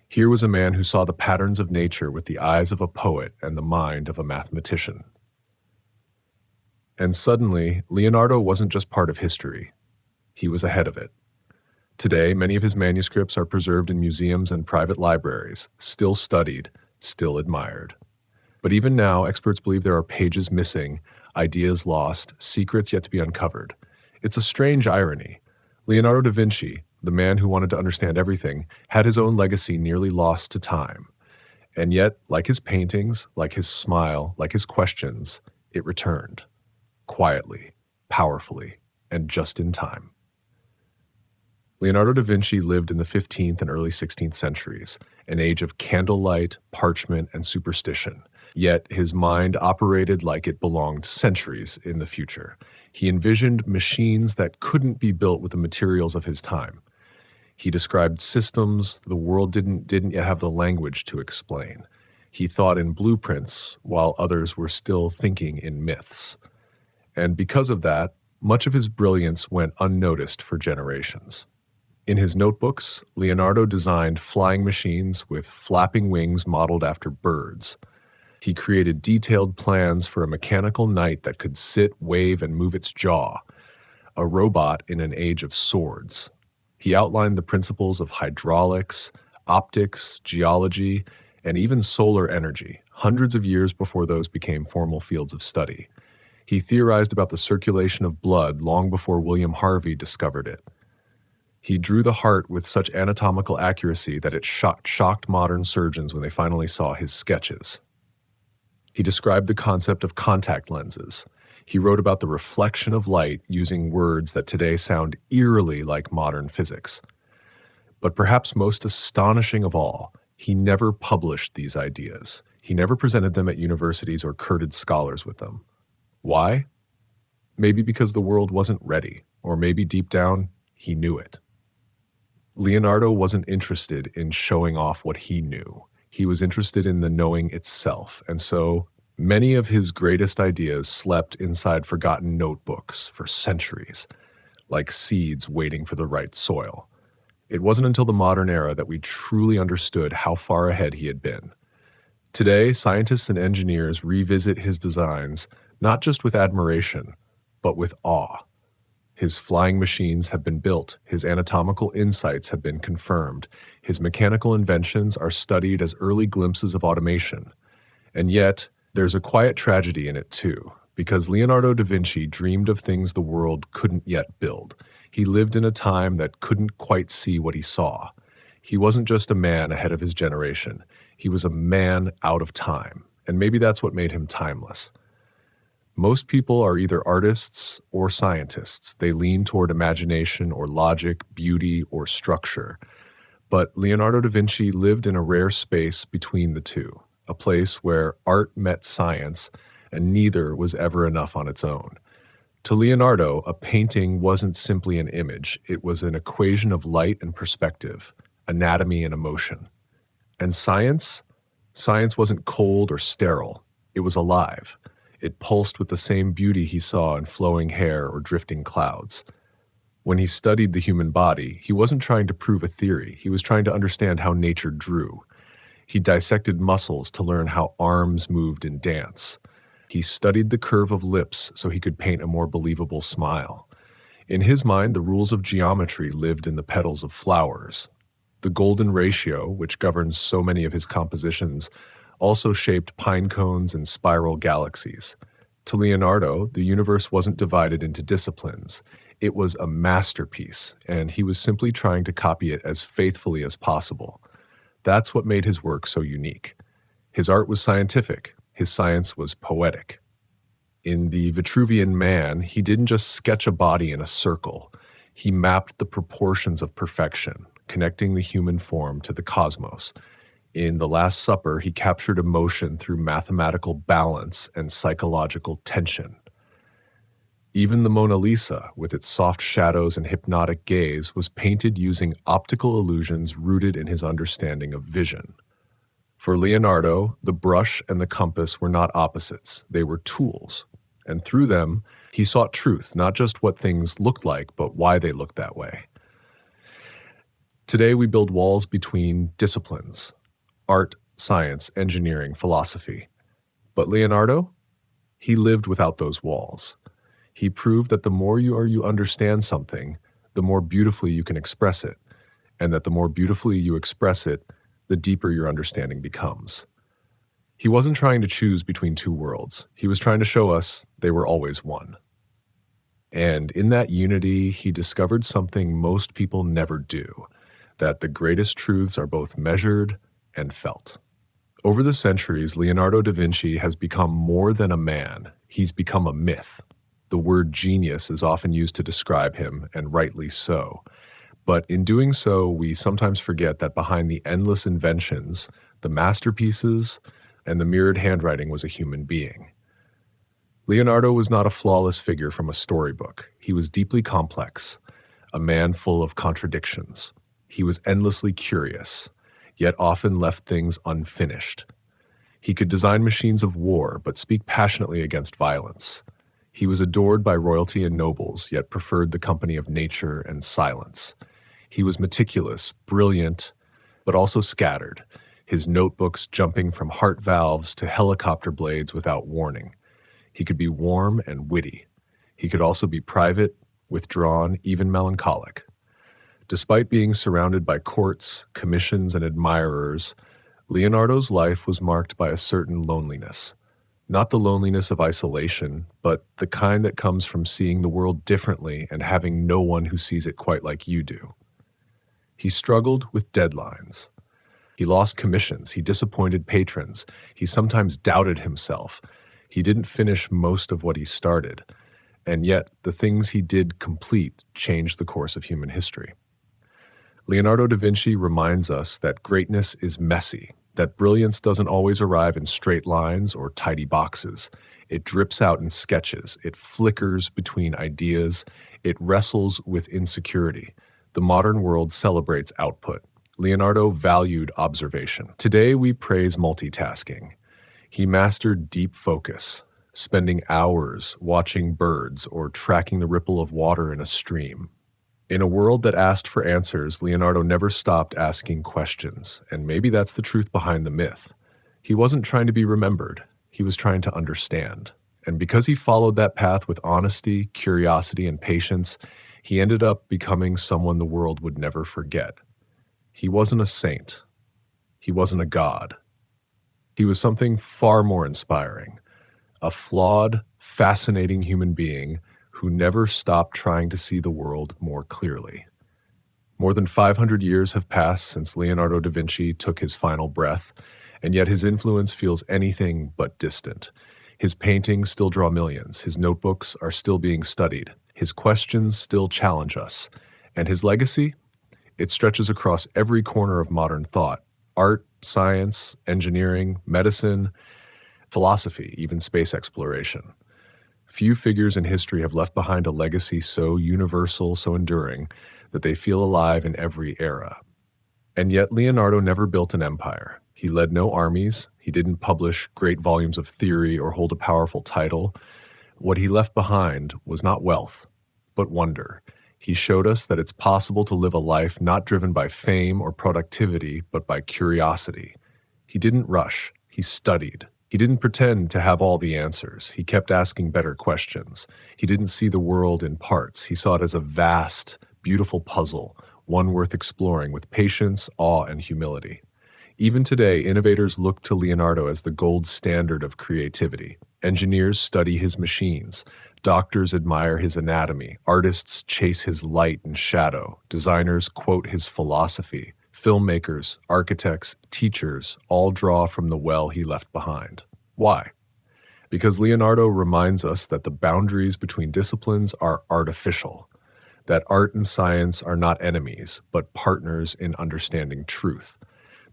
Here was a man who saw the patterns of nature with the eyes of a poet and the mind of a mathematician. And suddenly, Leonardo wasn't just part of history. He was ahead of it. Today, many of his manuscripts are preserved in museums and private libraries, still studied, still admired. But even now, experts believe there are pages missing, ideas lost, secrets yet to be uncovered. It's a strange irony. Leonardo da Vinci, the man who wanted to understand everything, had his own legacy nearly lost to time. And yet, like his paintings, like his smile, like his questions, it returned. Quietly, powerfully, and just in time. Leonardo da Vinci lived in the 15th and early 16th centuries, an age of candlelight, parchment, and superstition. Yet his mind operated like it belonged centuries in the future. He envisioned machines that couldn't be built with the materials of his time. He described systems the world didn't yet have the language to explain. He thought in blueprints while others were still thinking in myths. And because of that, much of his brilliance went unnoticed for generations. In his notebooks, Leonardo designed flying machines with flapping wings modeled after birds. He created detailed plans for a mechanical knight that could sit, wave, and move its jaw, a robot in an age of swords. He outlined the principles of hydraulics, optics, geology, and even solar energy, hundreds of years before those became formal fields of study. He theorized about the circulation of blood long before William Harvey discovered it. He drew the heart with such anatomical accuracy that it shocked modern surgeons when they finally saw his sketches. He described the concept of contact lenses. He wrote about the reflection of light using words that today sound eerily like modern physics. But perhaps most astonishing of all, he never published these ideas. He never presented them at universities or courted scholars with them. Why? Maybe because the world wasn't ready, or maybe deep down, he knew it. Leonardo wasn't interested in showing off what he knew. He was interested in the knowing itself, and so many of his greatest ideas slept inside forgotten notebooks for centuries, like seeds waiting for the right soil. It wasn't until the modern era that we truly understood how far ahead he had been. Today, scientists and engineers revisit his designs not just with admiration, but with awe. His flying machines have been built, his anatomical insights have been confirmed, his mechanical inventions are studied as early glimpses of automation. And yet, there's a quiet tragedy in it too, because Leonardo da Vinci dreamed of things the world couldn't yet build. He lived in a time that couldn't quite see what he saw. He wasn't just a man ahead of his generation, he was a man out of time, and maybe that's what made him timeless. Most people are either artists or scientists. They lean toward imagination or logic, beauty or structure. But Leonardo da Vinci lived in a rare space between the two, a place where art met science, and neither was ever enough on its own. To Leonardo, a painting wasn't simply an image. It was an equation of light and perspective, anatomy and emotion. And science? Science wasn't cold or sterile. It was alive. It pulsed with the same beauty he saw in flowing hair or drifting clouds. When he studied the human body, he wasn't trying to prove a theory. He was trying to understand how nature drew. He dissected muscles to learn how arms moved in dance. He studied the curve of lips so he could paint a more believable smile. In his mind, the rules of geometry lived in the petals of flowers. The golden ratio, which governs so many of his compositions, also shaped pine cones and spiral galaxies. To Leonardo, the universe wasn't divided into disciplines. It was a masterpiece, and he was simply trying to copy it as faithfully as possible. That's what made his work so unique. His art was scientific. His science was poetic. In The Vitruvian Man, he didn't just sketch a body in a circle. He mapped the proportions of perfection, connecting the human form to the cosmos. In The Last Supper, he captured emotion through mathematical balance and psychological tension. Even the Mona Lisa, with its soft shadows and hypnotic gaze, was painted using optical illusions rooted in his understanding of vision. For Leonardo, the brush and the compass were not opposites, they were tools. And through them, he sought truth, not just what things looked like, but why they looked that way. Today, we build walls between disciplines: art, science, engineering, philosophy. But Leonardo? He lived without those walls. He proved that the more you understand something, the more beautifully you can express it, and that the more beautifully you express it, the deeper your understanding becomes. He wasn't trying to choose between two worlds. He was trying to show us they were always one. And in that unity, he discovered something most people never do, that the greatest truths are both measured and felt. Over the centuries, Leonardo da Vinci has become more than a man. He's become a myth. The word genius is often used to describe him, and rightly so. But in doing so, we sometimes forget that behind the endless inventions, the masterpieces, and the mirrored handwriting was a human being. Leonardo was not a flawless figure from a storybook. He was deeply complex, a man full of contradictions. He was endlessly curious, yet often left things unfinished. He could design machines of war, but speak passionately against violence. He was adored by royalty and nobles, yet preferred the company of nature and silence. He was meticulous, brilliant, but also scattered, his notebooks jumping from heart valves to helicopter blades without warning. He could be warm and witty. He could also be private, withdrawn, even melancholic. Despite being surrounded by courts, commissions, and admirers, Leonardo's life was marked by a certain loneliness. Not the loneliness of isolation, but the kind that comes from seeing the world differently and having no one who sees it quite like you do. He struggled with deadlines. He lost commissions. He disappointed patrons. He sometimes doubted himself. He didn't finish most of what he started. And yet, the things he did complete changed the course of human history. Leonardo da Vinci reminds us that greatness is messy, that brilliance doesn't always arrive in straight lines or tidy boxes. It drips out in sketches. It flickers between ideas. It wrestles with insecurity. The modern world celebrates output. Leonardo valued observation. Today, we praise multitasking. He mastered deep focus, spending hours watching birds or tracking the ripple of water in a stream. In a world that asked for answers, Leonardo never stopped asking questions, and maybe that's the truth behind the myth. He wasn't trying to be remembered, he was trying to understand. And because he followed that path with honesty, curiosity, and patience, he ended up becoming someone the world would never forget. He wasn't a saint. He wasn't a god. He was something far more inspiring, a flawed, fascinating human being who never stopped trying to see the world more clearly. More than 500 years have passed since Leonardo da Vinci took his final breath, and yet his influence feels anything but distant. His paintings still draw millions, his notebooks are still being studied, his questions still challenge us, and his legacy? It stretches across every corner of modern thought: art, science, engineering, medicine, philosophy, even space exploration. Few figures in history have left behind a legacy so universal, so enduring, that they feel alive in every era. And yet Leonardo never built an empire. He led no armies. He didn't publish great volumes of theory or hold a powerful title. What he left behind was not wealth, but wonder. He showed us that it's possible to live a life not driven by fame or productivity, but by curiosity. He didn't rush. He studied. He didn't pretend to have all the answers. He kept asking better questions. He didn't see the world in parts. He saw it as a vast, beautiful puzzle, one worth exploring with patience, awe, and humility. Even today, innovators look to Leonardo as the gold standard of creativity. Engineers study his machines. Doctors admire his anatomy. Artists chase his light and shadow. Designers quote his philosophy. Filmmakers, architects, teachers all draw from the well he left behind. Why? Because Leonardo reminds us that the boundaries between disciplines are artificial, that art and science are not enemies, but partners in understanding truth,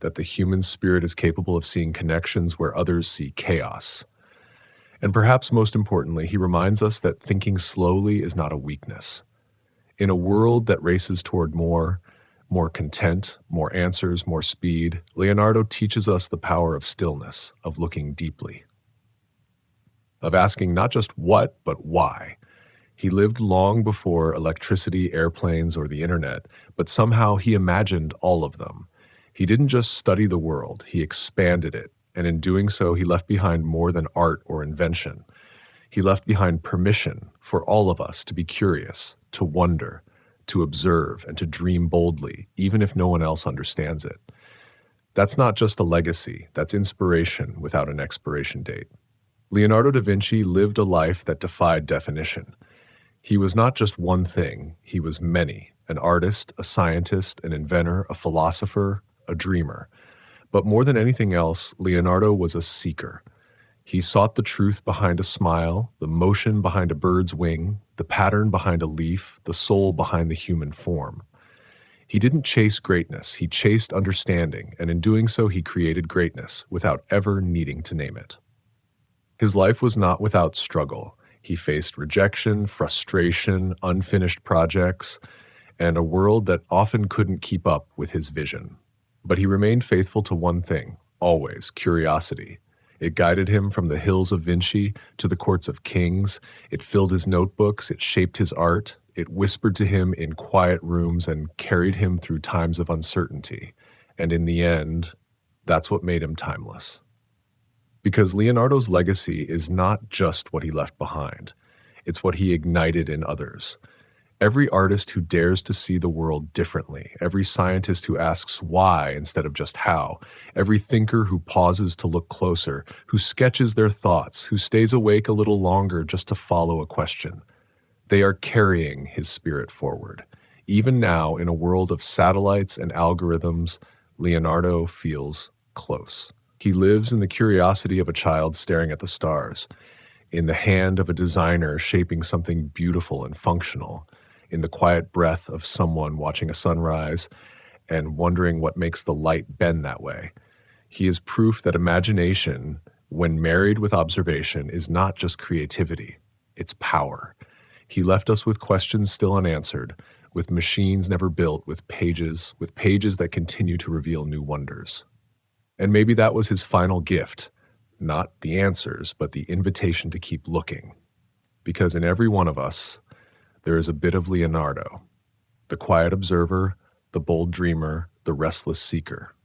that the human spirit is capable of seeing connections where others see chaos. And perhaps most importantly, he reminds us that thinking slowly is not a weakness. In a world that races toward more content, more answers, more speed, Leonardo teaches us the power of stillness, of looking deeply, of asking not just what, but why. He lived long before electricity, airplanes, or the internet, but somehow he imagined all of them. He didn't just study the world, he expanded it, and in doing so, he left behind more than art or invention. He left behind permission for all of us to be curious, to wonder, to observe, and to dream boldly, even if no one else understands it. That's not just a legacy, that's inspiration without an expiration date. Leonardo da Vinci lived a life that defied definition. He was not just one thing, he was many: an artist, a scientist, an inventor, a philosopher, a dreamer. But more than anything else, Leonardo was a seeker. He sought the truth behind a smile, the motion behind a bird's wing, the pattern behind a leaf, the soul behind the human form. He didn't chase greatness, he chased understanding, and in doing so, he created greatness without ever needing to name it. His life was not without struggle. He faced rejection, frustration, unfinished projects, and a world that often couldn't keep up with his vision. But he remained faithful to one thing, always curiosity. It guided him from the hills of Vinci to the courts of kings. It filled his notebooks. It shaped his art. It whispered to him in quiet rooms and carried him through times of uncertainty. And in the end, that's what made him timeless. Because Leonardo's legacy is not just what he left behind. It's what he ignited in others. Every artist who dares to see the world differently, every scientist who asks why instead of just how, every thinker who pauses to look closer, who sketches their thoughts, who stays awake a little longer just to follow a question, they are carrying his spirit forward. Even now, in a world of satellites and algorithms, Leonardo feels close. He lives in the curiosity of a child staring at the stars, in the hand of a designer shaping something beautiful and functional, in the quiet breath of someone watching a sunrise and wondering what makes the light bend that way. He is proof that imagination, when married with observation, is not just creativity, it's power. He left us with questions still unanswered, with machines never built, with pages that continue to reveal new wonders. And maybe that was his final gift, not the answers, but the invitation to keep looking. Because in every one of us, there is a bit of Leonardo, the quiet observer, the bold dreamer, the restless seeker.